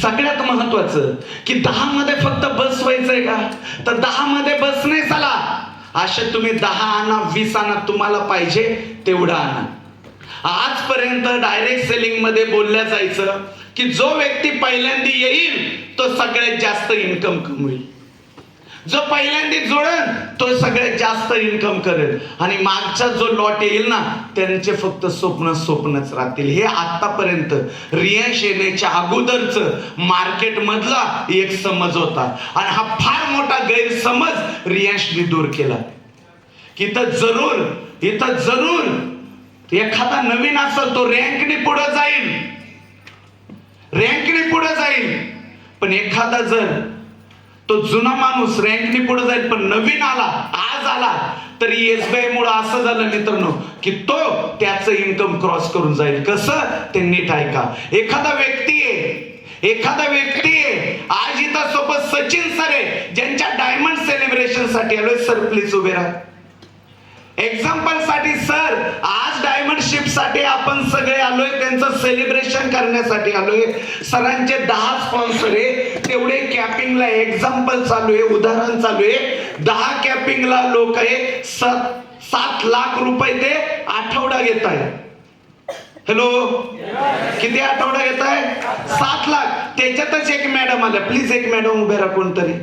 [SPEAKER 1] सगळ्यात महत्वाचं की 10 मध्ये फक्त बस व्हायचंय का, तर 10 मध्ये बस नाही चला, असे तुम्ही 10 आणा, 20 आणा, तुम्हाला पाहिजे तेवढं आणा. आजपर्यंत डायरेक्ट सेलिंग मध्ये बोलल्या जायचं की जो व्यक्ती पहिल्यांदा येईल तो सगळ्यात जास्त इन्कम कमवेल, जो पहिल्यांदा जोडेल तो सगळ्यात जास्त इन्कम करेल, आणि मागचा जो लॉट येईल ना त्यांचे फक्त स्वप्नच राहतील. हे आतापर्यंत रियांश येण्याच्या अगोदरच मार्केट मधला एक समज होता, आणि हा फार मोठा गैरसमज रियांशने दूर केला. की इथं जरूर एखादा नवीन असेल तो रँकने पुढे जाईल, पण एखादा जर तो जुना माणूस रँकने पुढे जाईल पण नवीन आज आला तरी SBI मुळे असं झालं मित्रांनो की तो त्याचं इन्कम क्रॉस करून जाईल. कसं ते नीट ऐका. एखादा व्यक्ती आहे आज इथं सोबत सचिन सर आहे, ज्यांच्या डायमंड सेलिब्रेशन साठी आलोय. सर प्लीज उभे राहा. एक्झाम्पल साठी सर आज डायमंड शिप साठी आपण सगळे आलोय, त्यांचं सेलिब्रेशन करण्यासाठी आलोय. सरांचे 10 स्पॉन्सर आहे, तेवढे कॅपिंगला एक्झाम्पल चालू आहे, उदाहरण चालू आहे. 10 कॅपिंगला लोक आहे, 7 लाख रुपये ते आठवडा घेत आहे. हॅलो, किती आठवडा घेत आहे? 7 लाख. त्याच्यातच एक मॅडम आल्या, प्लीज एक मॅडम उभे राहा कोणतरी.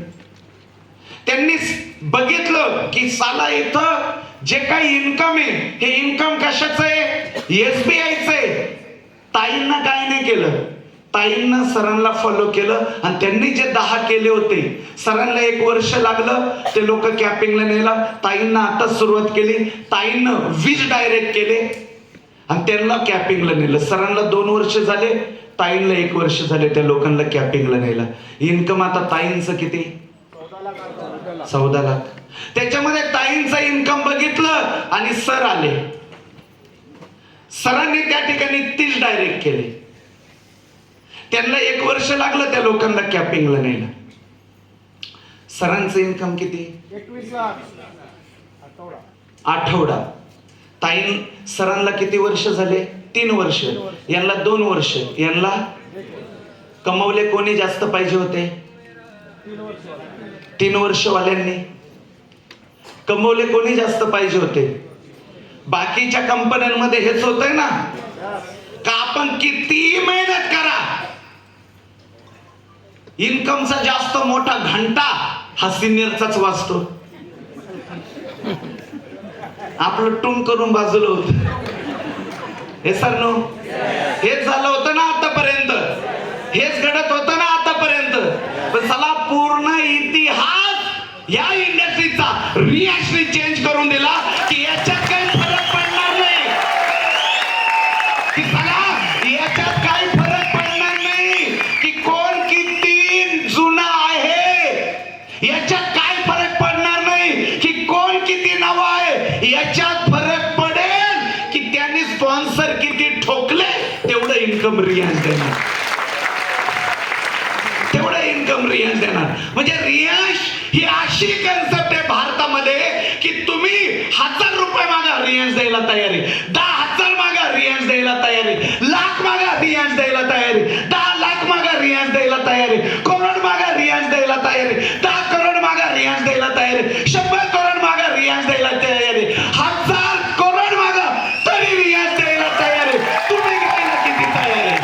[SPEAKER 1] त्यांनी बघितलं की साला इथं जे काही इन्कम आहे हे इन्कम कशाचं आहे? SBIचं आहे. ताईंना काय नाही केलं, ताईंना सरांना फॉलो केलं, आणि त्यांनी जे 10 केले होते सरांना 1 वर्ष लागलं ते लोक कॅपिंगला नेला. ताईंना आता सुरुवात केली, ताईंनं 20 डायरेक्ट केले आणि त्यांना कॅपिंगला नेलं. सरांना 2 वर्ष झाले, ताईंना 1 वर्ष झाले, त्या लोकांना कॅपिंगला नेलं. इन्कम आता ताईंचं किती? 14 लाख. त्याच्यामध्ये ताईंचं इन्कम बघितलं आणि सर आले, सरांनी त्या ठिकाणी 30 डायरेक्ट केले. त्यांना 1 वर्ष लागलं त्या लोकांना कॅपिंगला नेलं. सरांचं इन्कम किती?
[SPEAKER 2] 21 लाख
[SPEAKER 1] आठवडा. ताईं सरांना किती वर्ष झाले? 3 वर्ष. यांना 2 वर्ष. यांना कमवले कोणी जास्त पाहिजे होते? 3 वर्षवाल्यांनी. कमवले कोणी जास्त पाहिजे होते? बाकीच्या कंपन्यांमध्ये हेच होतंय ना का आपण किती मेहनत करा, इन्कमचा जास्त मोठा घंटा हा सिनियरचाच वाजतो. आपलं टून करून बाजूला होत. हे सर नो, हेच झालं होतं ना आतापर्यंत, हेच घडत होतं ना आतापर्यंत. पण चला पूर्ण इतिहास या इंडस्ट्रीचा रियांशने चेंज करून दिला की याच्यात काही फरक पडणार नाही, की चला याच्यात काही फरक पडणार नाही की कोण किती जुना आहे, याच्यात काय फरक पडणार नाही की कोण किती नवा आहे. याच्यात फरक पडेल की त्यांनी स्पॉन्सर किती ठोकले तेवढं इन्कम रियांश देणार, तेवढं इन्कम रियांश देणार. म्हणजे रियांश ही अशी कन्सेप्ट आहे भारतामध्ये की तुम्ही 1000 रुपये मागा रियांश द्यायला तयारी, 10,000 मागा रियांश द्यायला तयारी, लाख मागा रियांश द्यायला तयारी, 10 लाख मागा रियांश द्यायला तयारी, करोड मागा रियांश द्यायला तयारी, 10 करोड मागा रियांश द्यायला तयारी, 100 करोड मागा रियांश द्यायला तयारी, 1000 करोड मागा तरी रियांश द्यायला तयारी. तुम्ही घ्यायला किती तयारी?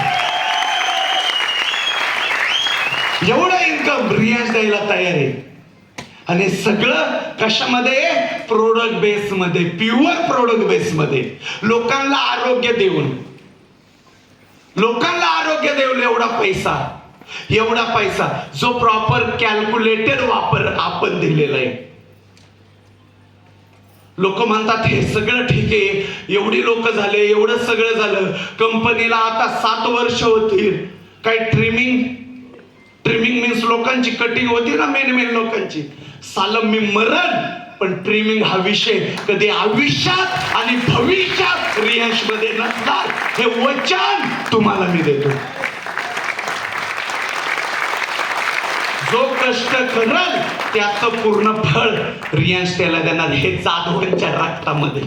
[SPEAKER 1] एवढं इन्कम रियांश द्यायला तयारी. आणि सगळं कशामध्ये? प्रोडक्ट बेस मध्ये, प्युअर प्रोडक्ट बेस मध्ये, लोकांना आरोग्य देऊन एवढा पैसा जो प्रॉपर कॅल्क्युलेटेड वापर आपण दिलेला आहे. लोक म्हणतात हे सगळं ठीक आहे, एवढी लोक झाले, एवढं सगळं झालं, कंपनीला आता 7 वर्ष होतील. काही ट्रिमिंग मीन्स लोकांची कटिंग होती ना, मेन लोकांची. साल मी मरण पण ट्रिमिंग हा विषय कधी आयुष्यात आणि भविष्यात रियांश मध्ये नसणार, हे वचन तुम्हाला मी देतो. जो कष्ट करल त्याचं पूर्ण फळ रियांश त्याला देणार, हे जाधवांच्या रक्तामध्ये.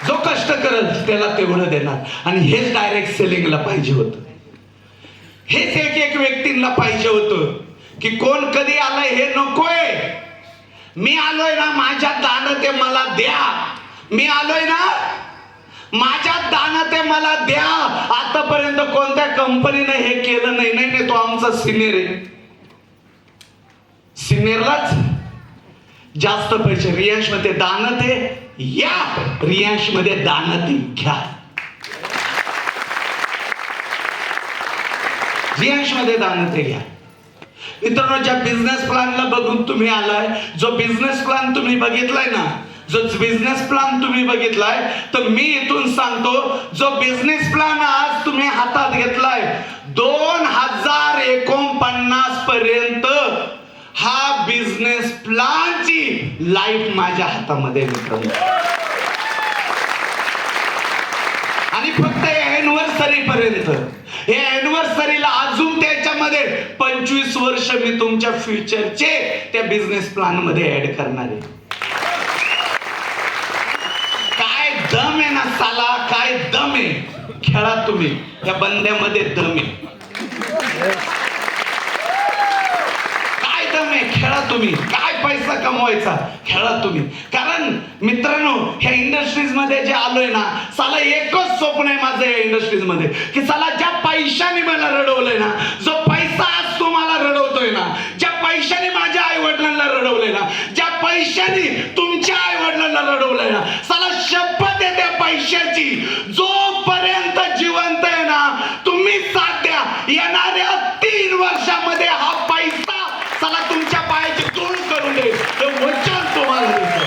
[SPEAKER 1] जो कष्ट करल त्याला तेवढं देणार. आणि हेच डायरेक्ट सेलिंगला पाहिजे होतं. हेच एक एक व्यक्तींना पाहिजे होतं की कोण कधी आलंय हे नकोय. मी आलोय ना, माझ्यात दान ते मला द्या. मी आलोय ना, माझ्यात दान ते मला द्या. आतापर्यंत कोणत्या कंपनीने हे केलं नाही. नाही, तो आमचा सिनियर आहे. सिनियरलाच जास्त पैसे. रियांश मध्ये दान ते या, रियांश मध्ये दान ते घ्या. रियांश मध्ये दान ते घ्या. मित्रांनो, ज्या बिझनेस प्लॅनला बघून तुम्ही आलाय, जो बिझनेस प्लॅन तुम्ही बघितलाय ना, जो बिझनेस प्लॅन तुम्ही बघितलाय, तर मी इथून सांगतो, जो बिझनेस प्लॅन आज तुम्ही हातात घेतलाय 2049 पर्यंत, हा बिझनेस प्लॅनची लाईफ माझ्या हातामध्ये मित्रांनो. आणि फक्त एनिव्हर्सरी पर्यंत, या एनिव्हर्सरीला अजून त्याच्यामध्ये 25 वर्ष मी तुमच्या फ्युचरचे त्या बिझनेस प्लॅन मध्ये ऍड करणार आहे. काय दम आहे ना साला, काय दम आहे. खेळा तुम्ही, या बंद्यामध्ये दम आहे. काय दम आहे, खेळा तुम्ही. काय पैसा कमवायचा, खेळा तुम्ही. कारण मित्रांनो, ह्या इंडस्ट्रीज मध्ये जे आलोय ना, साला एकच स्वप्न आहे माझं या इंडस्ट्रीज मध्ये, की साला ज्या पैशाने मला रडवलंय ना, जो पैसा आज तुम्हाला रडवतोय ना, ज्या पैशाने माझ्या आई वडिलांना रडवलंय ना, ज्या पैशाने तुमच्या आई वडिलांना रडवलंय ना, साला शपथ आहे त्या पैशाची, जोपर्यंत जिवंत आहे ना, तुम्ही साथ द्या. येणाऱ्या 3 वर्षामध्ये हा पैसा साला तुमच्या पायाची तोड करून दे, हे वचन तुम्हाला देतो.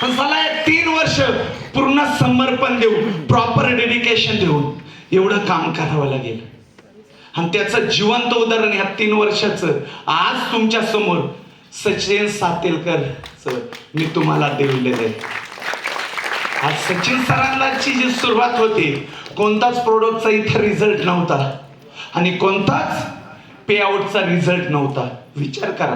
[SPEAKER 1] पण साला 3 वर्ष पूर्ण समर्पण देऊन, प्रॉपर डेडिकेशन देऊन एवढं काम करावं लागेल. आणि त्याचं जिवंत उदाहरण ह्या 3 वर्षाचं आज तुमच्या समोर सचिन सातेलकर मी तुम्हाला दिलेलं आहे. आज सचिन सरांची जी सुरुवात होती, कोणताच प्रोडक्टचा इथं रिझल्ट नव्हता आणि कोणताच पे आउटचा रिझल्ट नव्हता. विचार करा,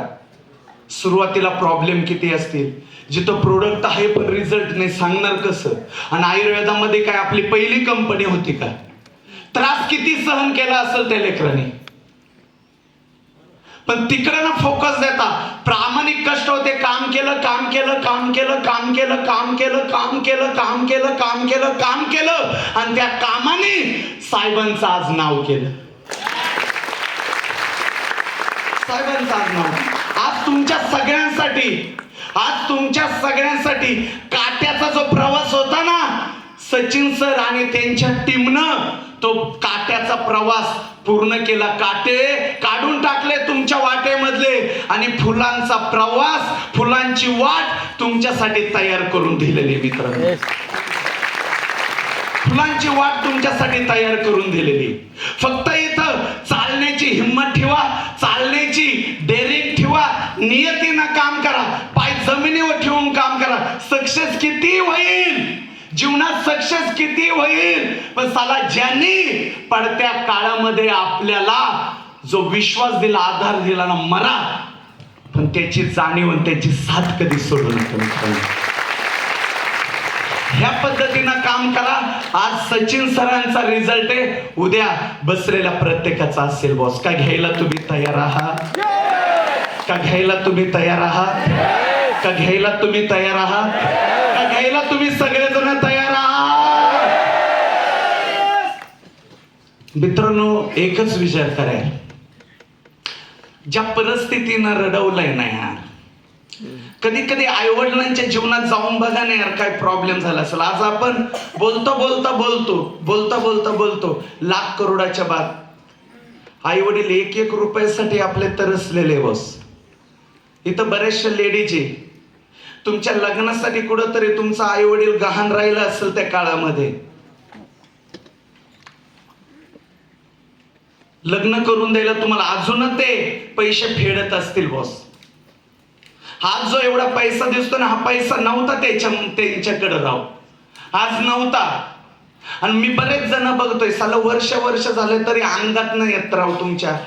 [SPEAKER 1] सुरुवातीला प्रॉब्लेम किती असतील. जिथं प्रोडक्ट आहे पण रिझल्ट नाही, सांगणार कसं. आणि आयुर्वेदामध्ये काय आपली पहिली कंपनी होती का? त्रास किती सहन केला असेल त्या लेकरांनी. पण तिकडे ना फोकस देता, प्रामाणिक कष्ट होते. काम केलं, काम केलं, काम केलं, काम केलं, काम केलं, काम केलं, काम केलं, काम केलं, काम केलं, आणि त्या कामाने साहेबांचं आज नाव केलं. साहेबांचं आज नाव. आज तुमच्या सगळ्यांसाठी काट्याचा जो प्रवास होता ना, सचिन सर आणि त्यांच्या टीमनं तो काट्याचा प्रवास पूर्ण केला. काटे काढून टाकले तुमच्या वाटेमधले आणि फुलांचा प्रवास, फुलांची वाट तुमच्यासाठी तयार करून दिलेली मित्रांनो. फुलांची वाट तुमच्यासाठी तयार करून दिलेली. फक्त इथं चालण्याची हिंमत ठेवा, चालण्याची डेअरिंग ठेवा, नियतीनं काम करा, पाय जमिनीवर ठेवून काम करा. सक्सेस किती होईल जीवनात, सक्सेस किती होईल, पण साला ज्यांनी पडत्या काळामध्ये आपल्याला जो विश्वास दिला, आधार दिला ना, मरा, पण त्याची जाणीव आणि त्याची साथ कधी सोडू नका. ह्या पद्धतीनं काम करा. आज सचिन सरांचा रिझल्ट आहे, उद्या बसलेल्या प्रत्येकाचा असेल बॉस. का घ्यायला तुम्ही तयार आहात? का घ्यायला तुम्ही तयार आहात? का घ्यायला तुम्ही तयार आहात? का घ्यायला तुम्ही सगळेजण तयार आहात? मित्रांनो, एकच विचार करा, ज्या परिस्थितीनं रडवलंय ना यार, कधी कधी आई वडिलांच्या जीवनात जाऊन बघा ना यार, काय प्रॉब्लेम झाला असेल. आज आपण बोलतो लाख करोडाच्या बाद. आई वडील 1-1 रुपयासाठी आपले तरसलेले बस. इथं बऱ्याचशा लेडीज तुमच्या लग्नासाठी कुठंतरी तुमचं आई वडील गहाण राहिलं असेल त्या काळामध्ये. लग्न करून द्यायला तुम्हाला अजून ते पैसे फेडत असतील बॉस. आज जो एवढा पैसा दिसतो ना, हा पैसा नव्हता त्यांच्याकडे राव, आज नव्हता. आणि मी बरेच जण बघतोय, साला वर्ष झाले तरी अंगात नाही येत राव तुमच्या.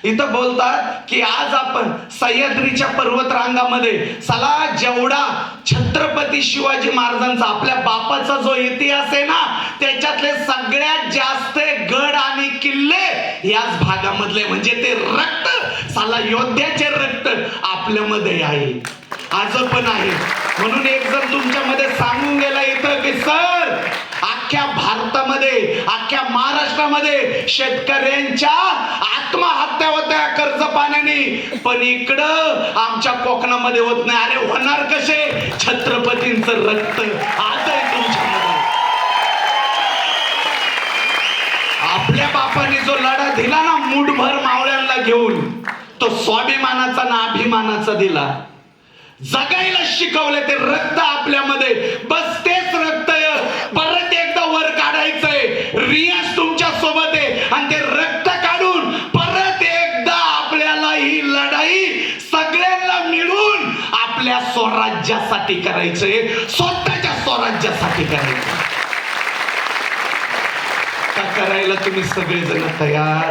[SPEAKER 1] इथं बोलतात की आज आपण सह्याद्रीच्या पर्वतरांगामध्ये साला जेवढा छत्रपती शिवाजी महाराजांचा आपल्या बापाचा जो इतिहास आहे ना, त्याच्यातले सगळ्यात जास्त गड आणि किल्ले याच भागामधले, म्हणजे ते रक्त साला योद्ध्याचे रक्त आपल्यामध्ये आहे, आज पण आहे. म्हणून एक जण तुमच्यामध्ये सांगून गेला इथं की सर, अख्ख्या भारतामध्ये अख्ख्या महाराष्ट्रामध्ये शेतकऱ्यांच्या आत्महत्या होत्या कर्ज पाण्याने, पण इकडं आमच्या कोकणामध्ये होत नाही. अरे होणार कसे? छत्रपतींचं रक्त आज आहे तुमच्यामध्ये. आपल्या बापाने जो लढा दिला ना मुठभर मावळ्यांना घेऊन, तो स्वाभिमानाचा ना अभिमानाचा दिला. जगायला शिकवले ते रक्त आपल्यामध्ये, बस तेच रक्त परत एकदा वर काढायचंय. रियाज तुमच्या सोबत आहे आणि ते रक्त काढून परत एकदा आपल्याला ही लढाई सगळ्यांना मिळून आपल्या स्वराज्यासाठी करायचंय, स्वतःच्या स्वराज्यासाठी करायचंय. का करायला तुम्ही सगळेजण तयार?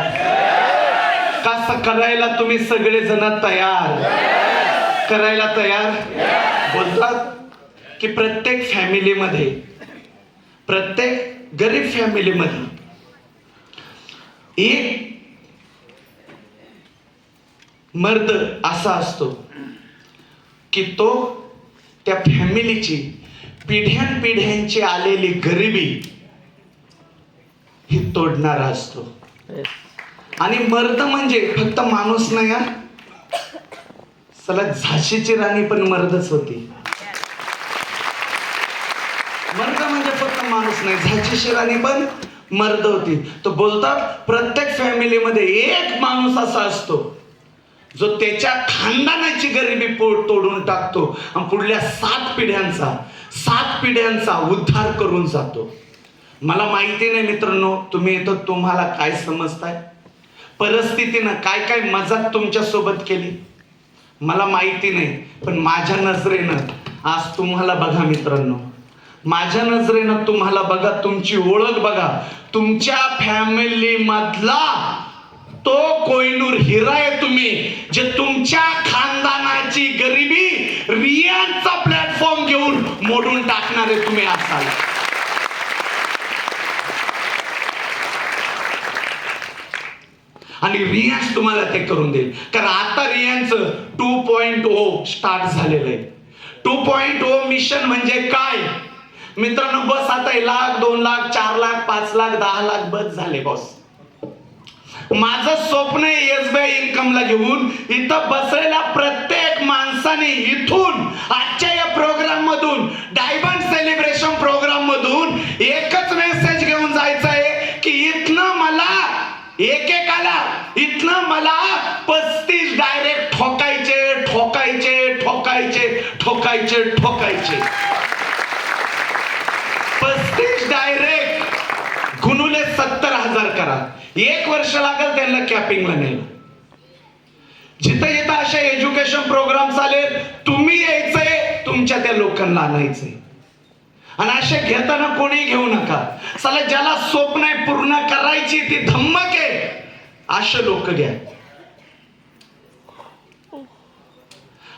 [SPEAKER 1] कसं करायला तुम्ही सगळेजण तयार? करायला तयार? बोलतात की प्रत्येक फॅमिलीमध्ये, प्रत्येक गरीब फॅमिलीमध्ये एक मर्द असा असतो की तो त्या फॅमिलीची पिढ्यानपिढ्यांची आलेली गरिबी ही तोडणारा असतो. आणि मर्द म्हणजे फक्त माणूस नाही हा, चला झाशीची राणी पण मर्दच होती. मर्द म्हणजे फक्त माणूस नाही, झाशीची राणी पण मर्द होती. तो बोलतात प्रत्येक फॅमिलीमध्ये एक माणूस असा असतो जो त्याच्या खानदानाची गरिबी तोडून टाकतो आणि पुढल्या 7 पिढ्यांचा उद्धार करून जातो. मला माहिती नाही मित्रांनो, तुम्ही येतो तुम्हाला काय समजताय, परिस्थितीनं काय काय मजाक तुमच्या सोबत केली मला माहिती नाही, पण माझ्या नजरेनं आज तुम्हाला बघा मित्रांनो, माझ्या नजरेनं तुम्हाला बघा, तुमची ओळख बघा, तुमच्या फॅमिली मधला तो कोहिनूर हिरा आहे तुम्ही, जे तुमच्या खानदानाची गरिबी रियांचा प्लॅटफॉर्म घेऊन मोडून टाकणारे तुम्ही असाल. आणि रियांश तुम्हाला ते करून देईल, कारण आता रियांचं 2.0 स्टार्ट झालेलं आहे. 2.0 मिशन म्हणजे काय मित्रांनो? बस आता 1 लाख 2 लाख 4 लाख 5 लाख 10 लाख बस झाले बॉस. माझं स्वप्न आहे SBI इन्कमला घेऊन इथं बसलेल्या प्रत्येक माणसाने इथून आजच्या या प्रोग्राम मधून, डायमंड सेलिब्रेशन प्रोग्राम मधून एकच मेसेज घेऊन जायचं आहे की इथनं मला एकेकाला इथनं मला 35 डायरेक्ट ठोकायचे ठोकायचे ठोकायचे ठोकायचे ठोकायचे. 35 डायरेक्ट गुणुले 70,000 करा. 1 वर्ष लागेल त्यांना कॅपिंगला नाही. जिथं जिथं अशा एज्युकेशन प्रोग्राम चालेल, तुम्ही यायचंय, तुमच्या त्या लोकांना आणायचंय. आणि असे घेताना कोणी घेऊ नका. चला ज्याला स्वप्न आहे पूर्ण करायची, ती धम्मक आहे, असे लोक घ्या,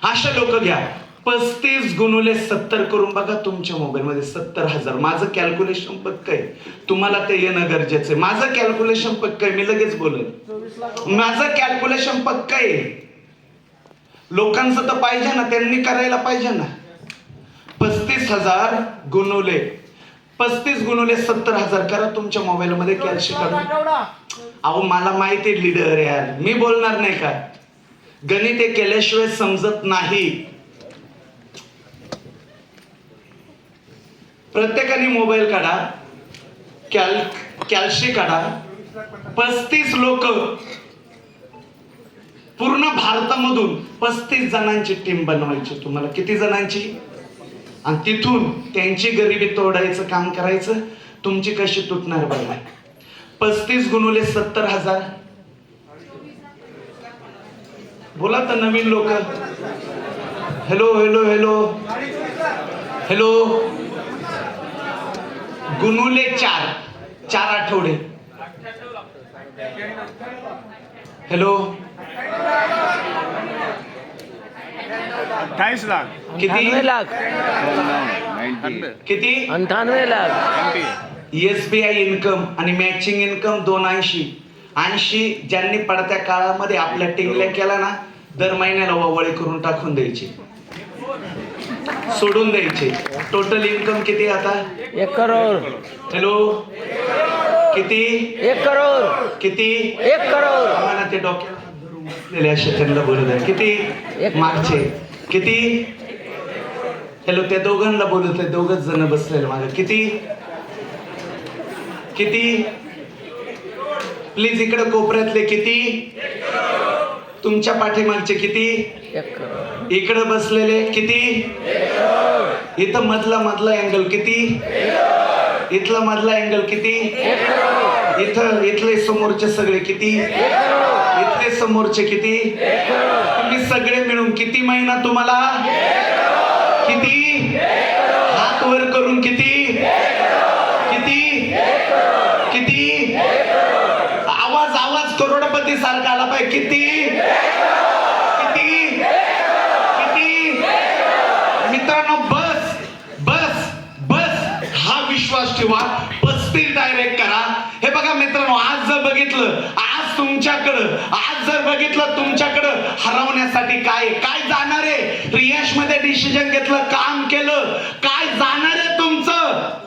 [SPEAKER 1] असे लोक घ्या. 35 गुणुले 70 करून बघा तुमच्या मोबाईल मध्ये 70,000. माझं कॅल्क्युलेशन पक्क आहे, तुम्हाला ते येणं गरजेचं आहे. माझं कॅल्क्युलेशन पक्क आहे, मी लगेच बोलेन. माझं कॅल्क्युलेशन पक्क आहे. लोकांचं तर पाहिजे ना, त्यांनी करायला पाहिजे ना. 35,000 गुणुले 35 गुणुले 70,000 करा तुमच्या मोबाईल मध्ये कॅल्क्युलेशन. अहो मला माहिती आहे लीडर यार, मी बोलणार नाही का, गणित हे केल्याशिवाय समजत नाही. प्रत्येकाने मोबाईल काढा, कॅल्शी काढा. 35 लोक पूर्ण भारतामधून 35 जणांची टीम बनवायची. तुम्हाला किती जणांची? आणि तिथून त्यांची गरिबी तोडायचं काम करायचं. तुमची कशी तुटणार बघा. 35 गुणुले 70,000. बोला तर नवीन लोक. Hello hello hello hello. गुणुले 4 आठवडे. हॅलो.
[SPEAKER 2] 28 लाख.
[SPEAKER 1] किती
[SPEAKER 3] 98 लाख.
[SPEAKER 1] किती
[SPEAKER 3] 98 लाख.
[SPEAKER 1] SBI इन्कम आणि मॅचिंग इन्कम 280 ज्यांनी पडत्या काळामध्ये आपल्या टिंगल्या केला ना, दर महिन्याला ववळे करून टाकून द्यायचे, सोडून द्यायचे. टोटल इन्कम किती आता?
[SPEAKER 3] 1 करोड.
[SPEAKER 1] हॅलो. किती?
[SPEAKER 3] 1 करोड.
[SPEAKER 1] किती?
[SPEAKER 3] 1 करोड.
[SPEAKER 1] आम्हाला ते डोक्याला हात धरून बसलेले असे त्यांना बोलू द्या. किती? मागचे किती? हॅलो. त्या दोघांना बोलत आहे, दोघच जण बसलेले मागे. किती? किती? प्लीज इकडे कोपऱ्यातले किती? तुमच्या पाठीमागचे किती?
[SPEAKER 3] 1 करोड.
[SPEAKER 1] इकडे बसलेले किती? इथं मधला अँगल किती? इथला मधला अँगल किती? इथले समोरचे सगळे किती? इथले समोरचे किती? तुम्ही सगळे मिळून किती महिना तुम्हाला? किती? हात वर करून किती? किती? किती? आवाज करोडपती सारखा आला पाहिजे. किती? किती? किती? मित्रांनो, बस बस बस हा विश्वास ठेवा. 35 डायरेक्ट करा. हे बघा मित्रांनो, आज जर बघितलं, आज जर बघितलं तुमच्याकडं हरवण्यासाठी काय जाणार आहे? रियाश मध्ये डिसिजन घेतलं, काम केलं, काय जाणार आहे तुमचं?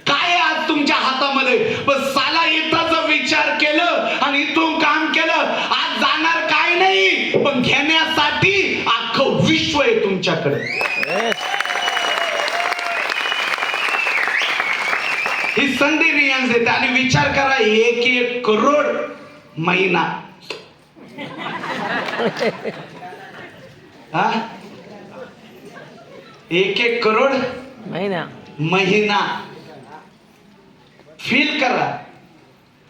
[SPEAKER 1] काय आज तुमच्या हातामध्ये? पण साला इथं विचार केलं आणि इथून काम केलं, आज जाणार काय नाही, पण घेण्यासाठी अख्खं विश्व आहे तुमच्याकडे. ही संधी रियाज देते. आणि विचार करा, 1 करोड महिना. हा, 1 करोड महिना. फील करा.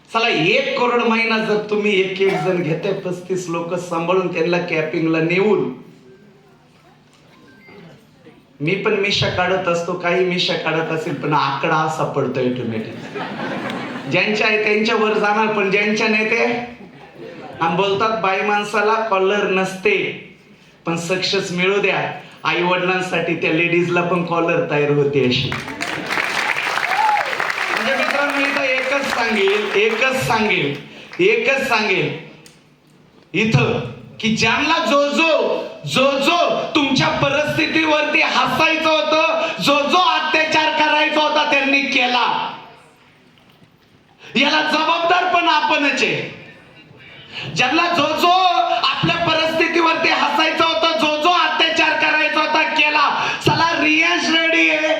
[SPEAKER 1] चला, 1 करोड महिना जर तुम्ही एक जण घेते, 35 लोक सांभाळून त्यांना कॅपिंगला नेऊन. मी पण मिशा काढत असतो, काही मिशा काढत असेल, पण आकडा असा पडतो ऑटोमॅटिक. ज्यांच्या आहे त्यांच्या वर जाणार, पण ज्यांच्या नाही ते. आणि बोलतात बाई माणसाला कॉलर नसते, पण सक्सेस मिळू द्या. आई वडिलांसाठी त्या लेडीजला पण कॉलर तयार होते अशी. म्हणजे मित्रांनो, इथं एकच सांगेल इथं, की ज्यांना जो तुमच्या परिस्थितीवरती हसायचं होतं, जो अत्याचार करायचा होता, त्यांनी केला. याला जबाबदार पण आपणच आहे. ज्यांना जो आपल्या परिस्थितीवरती हसायचं होतं, जो अत्याचार करायचा होता, केला. चला, रियाश रेडी आहे.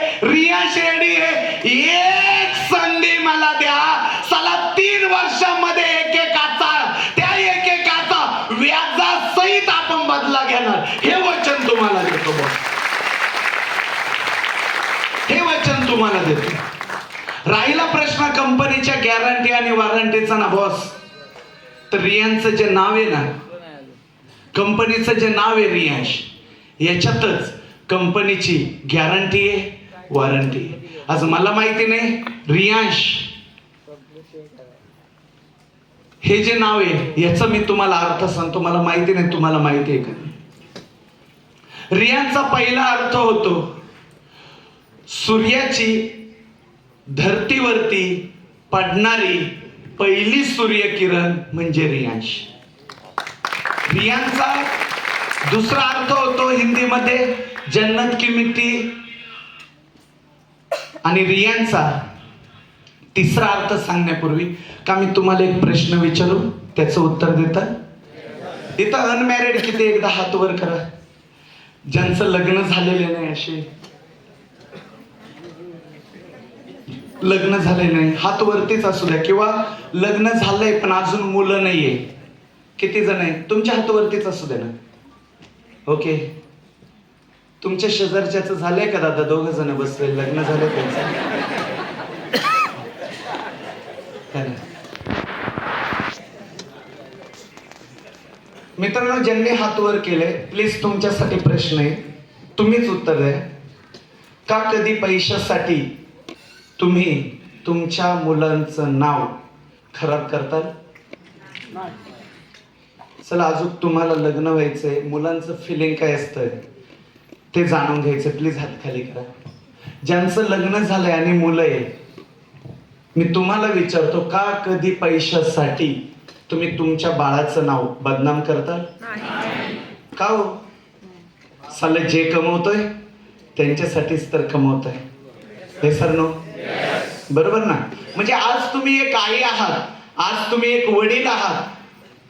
[SPEAKER 1] एक संधी मला द्या. चला, 3 वर्षामध्ये त्या एकेकाचा व्याजासहित आपण बदला घेणार. हे वचन तुम्हाला देतो बॉस. हे वचन तुम्हाला देतो. राहिला प्रश्न कंपनीच्या गॅरंटी आणि वॉरंटीचा ना बॉस, तर रियांचं जे नाव आहे ना, कंपनीचं जे नाव आहे रियांश, याच्यातच कंपनीची गॅरंटी आहे, वॉरंटी आहे. आज मला माहिती नाही, रियांश हे जे नाव आहे याचं मी तुम्हाला अर्थ सांगतो. मला माहिती नाही, तुम्हाला माहिती आहे का? रियांचा पहिला अर्थ होतो सूर्याची धरतीवरती पडणारी पहिली सूर्यकिरण म्हणजे रियांश. रियांचा दुसरा अर्थ होतो हिंदीमध्ये जन्नत की मिट्टी. आणि रियांचा तिसरा अर्थ सांगण्यापूर्वी का मी तुम्हाला एक प्रश्न विचारू, त्याचं उत्तर देता? इथं अनमॅरिड किती? एकदा हात वर करा. ज्यांचं लग्न झालेले नाही, असे लग्न झाले नाही, हात वरतीच असू द्या. किंवा लग्न झालंय पण अजून मुलं नाहीये, किती जण आहे? तुमच्या हात वरतीच असू द्या ना. ओके. तुमच्या शेजारच्याच झालंय का दादा? 2 जण बसले, लग्न झाले त्यांचं. मित्रांनो, ज्यांनी हात वर केले, प्लीज तुमच्यासाठी प्रश्न आहे, तुम्हीच उत्तर द्या. का कधी पैशासाठी तुम्ही तुमच्या मुलांचं नाव खराब करताल? चला, अजून तुम्हाला लग्न व्हायचंय, मुलांचं फिलिंग काय असतं ते जाणून घ्यायचं. प्लीज हात खाली करा. ज्यांचं लग्न झालंय आणि मुलं आहे, मी तुम्हाला विचारतो, का कधी पैशासाठी तुम्ही तुमच्या बाळाचं नाव बदनाम करताल? का हो? साले जे कमवतोय त्यांच्यासाठीच तर कमवतोय. हे सर नो बरोबर ना? म्हणजे आज तुम्ही एक आई आहात, आज तुम्ही एक वडील आहात,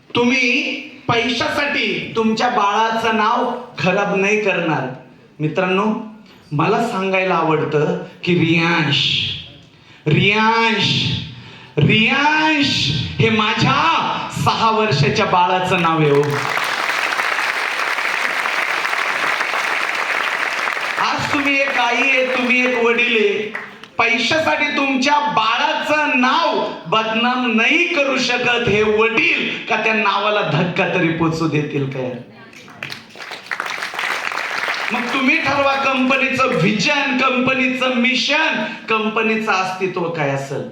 [SPEAKER 1] तुम्ही पैशासाठी तुमच्या बाळाचं नाव खराब नाही करणार. मित्रांनो, मला सांगायला आवडतं की रियांश हे माझ्या 6 वर्षाच्या बाळाचं नाव आहे. हो, आज तुम्ही एक आई आहे, तुम्ही एक वडील आहे, पैशासाठी तुमच्या बाळाचं नाव बदनाम नाही करू शकत हे वडील का त्या नावाला धक्का तरी पोचू देतील काय? मग तुम्ही ठरवा कंपनीचं व्हिजन, कंपनीचं मिशन, कंपनीचं अस्तित्व काय असेल.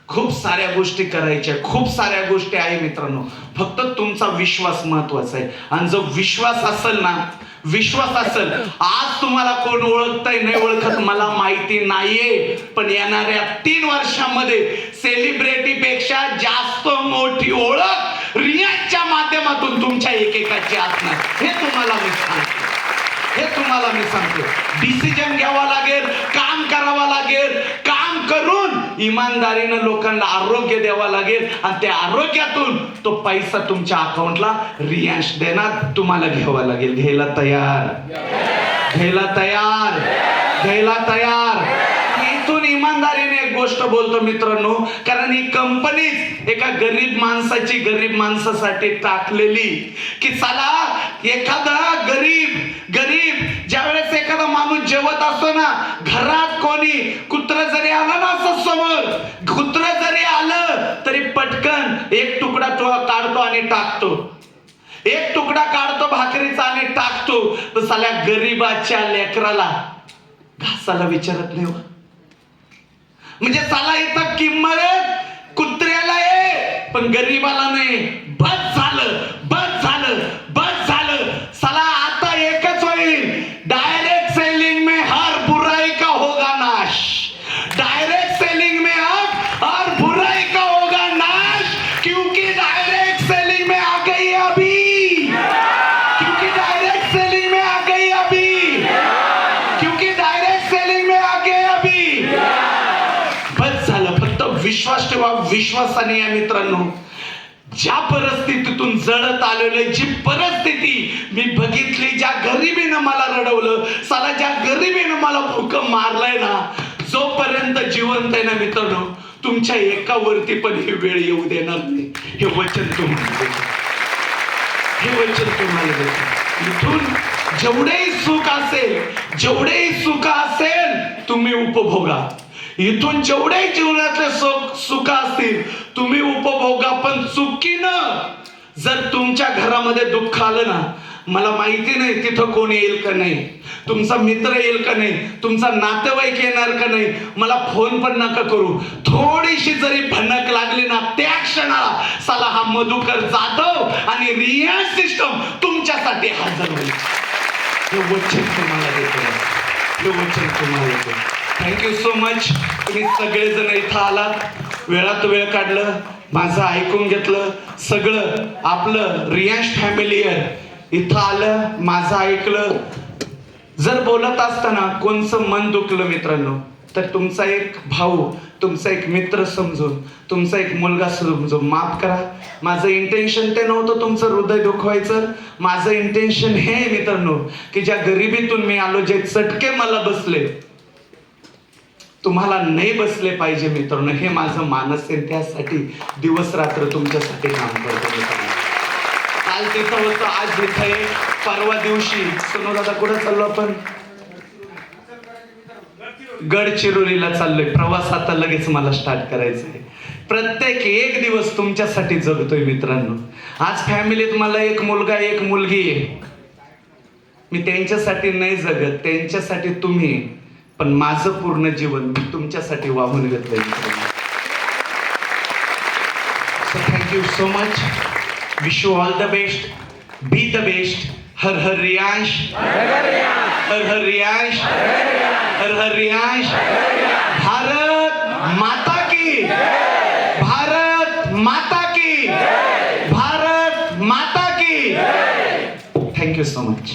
[SPEAKER 1] खूप साऱ्या गोष्टी करायच्या, खूप साऱ्या गोष्टी आहे मित्रांनो, फक्त तुमचा विश्वास महत्वाचा आहे. आणि जो विश्वास असेल ना, विश्वास असेल, आज तुम्हाला कोण ओळखतंय नाही ओळखत मला माहिती नाहीये, पण येणाऱ्या 3 वर्षांमध्ये सेलिब्रिटी पेक्षा जास्त मोठी ओळख रियांशच्या माध्यमातून तुमच्या एकेकाची असणार. हे तुम्हाला मी सांगतो. डिसिजन घ्यावा लागेल, काम करावं लागेल, काम करून इमानदारीनं लोकांना आरोग्य द्यावं लागेल, आणि त्या आरोग्यातून तो पैसा तुमच्या अकाउंटला रियांश देणार. तुम्हाला घ्यावा लागेल. घ्यायला तयार. इथून इमानदारीने एक गोष्ट बोलतो मित्रांनो, कारण ही कंपनीच एका गरीब माणसासाठी टाकलेली, की चला एखादा गरीब ज्यावेळेस एखादा माणूस जेवत असतो ना, घरात कोणी कुत्र जरी आलं ना, असं समोर कुत्र जरी आलं तरी पटकन एक तुकडा तो काढतो आणि टाकतो, एक तुकडा काढतो भाकरीचा आणि टाकतो. तर साल्या गरीबाच्या लेकराला घासाला विचारत नाही. म्हणजे साला इथं किंमत कुत्र्याला आहे पण गरीबाला नाही. बस झालं. साला आता एकच होईल, डायरेक्ट सेलिंग में हर बुराई का होगा नाश. डायरेक्ट सेलिंग में हर बुराई का होगा नाश, क्योंकि डायरेक्ट सेलिंग में आ गई अभी, बस झालं. फक्त विश्वास ठेवा. विश्वासाने या मित्रांनो, ज्या परिस्थितीतून जळत आलेलं, जी परिस्थिती मी बघितली, ज्या गरिबीनं मला रडवलं, साला ज्या गरिबीनं मला भूकंप मारलाय ना, जोपर्यंत जिवंत आहे ना मित्रांनो, तुमच्या एकावरती पण ही वेळ येऊ देणार नाही. हे वचन तुम्हाला देतो. इथून जेवढेही सुख असेल तुम्ही उपभोगा. इथून जेवढे जीवनातले सुख असतील तुम्ही उपभोगा, पण चुकीनं जर तुमच्या घरामध्ये दुःख आलं ना, मला माहिती नाही तिथं कोण येईल का नाही, तुमचा मित्र येईल का नाही, तुमचा नातेवाईक येणार का नाही, मला फोन पण नका करू. थोडीशी जरी भनक लागली ना, त्या क्षणाला साला हा मधुकर जाधव आणि रियांश सिस्टम तुमच्यासाठी हजर होईल. हे वचन तुम्हाला देतो. Thank you so much. तुम्ही सगळेजण इथं आलात, वेळात वेळ काढलं, माझं ऐकून घेतलं, सगळं आपलं रियांश फॅमिली इथं आलं, माझं ऐकलं. जर बोलत असताना कोणचं मन दुखलं मित्रांनो, तर तुमचा एक भाऊ, तुमचा एक मित्र समजून, तुमचा एक मुलगा समजून माफ करा. माझं इंटेन्शन ते नव्हतं तुमचं हृदय दुखवायचं. माझं इंटेन्शन हे मित्रांनो, की ज्या गरिबीतून मी आलो, जे चटके मला बसले, तुम्हाला नाही बसले पाहिजे मित्रांनो. हे माझं मानस आहे. त्यासाठी दिवस रात्र तुमच्यासाठी काम करतो मित्रांनो. काल तिथं होतं, आज इथं आहे, परवा दिवशी सोनू दादा कुठं चाललो आपण? गडचिरोलीला चाललोय. प्रवास आता लगेच मला स्टार्ट करायचा आहे. प्रत्येक एक दिवस तुमच्यासाठी जगतोय मित्रांनो. आज फॅमिलीत मला एक मुलगा एक मुलगी आहे. मी त्यांच्यासाठी नाही जगत, त्यांच्यासाठी तुम्ही, पण माझं पूर्ण जीवन मी तुमच्यासाठी वाहून घेतलंय मित्रांनो. So thank you so much. Wish you all the best. Be the best. हर हर रियांश, हर हर रियांश, हर हर रियांश. भारत माता की, भारत माता की, भारत माता की. Thank you so much.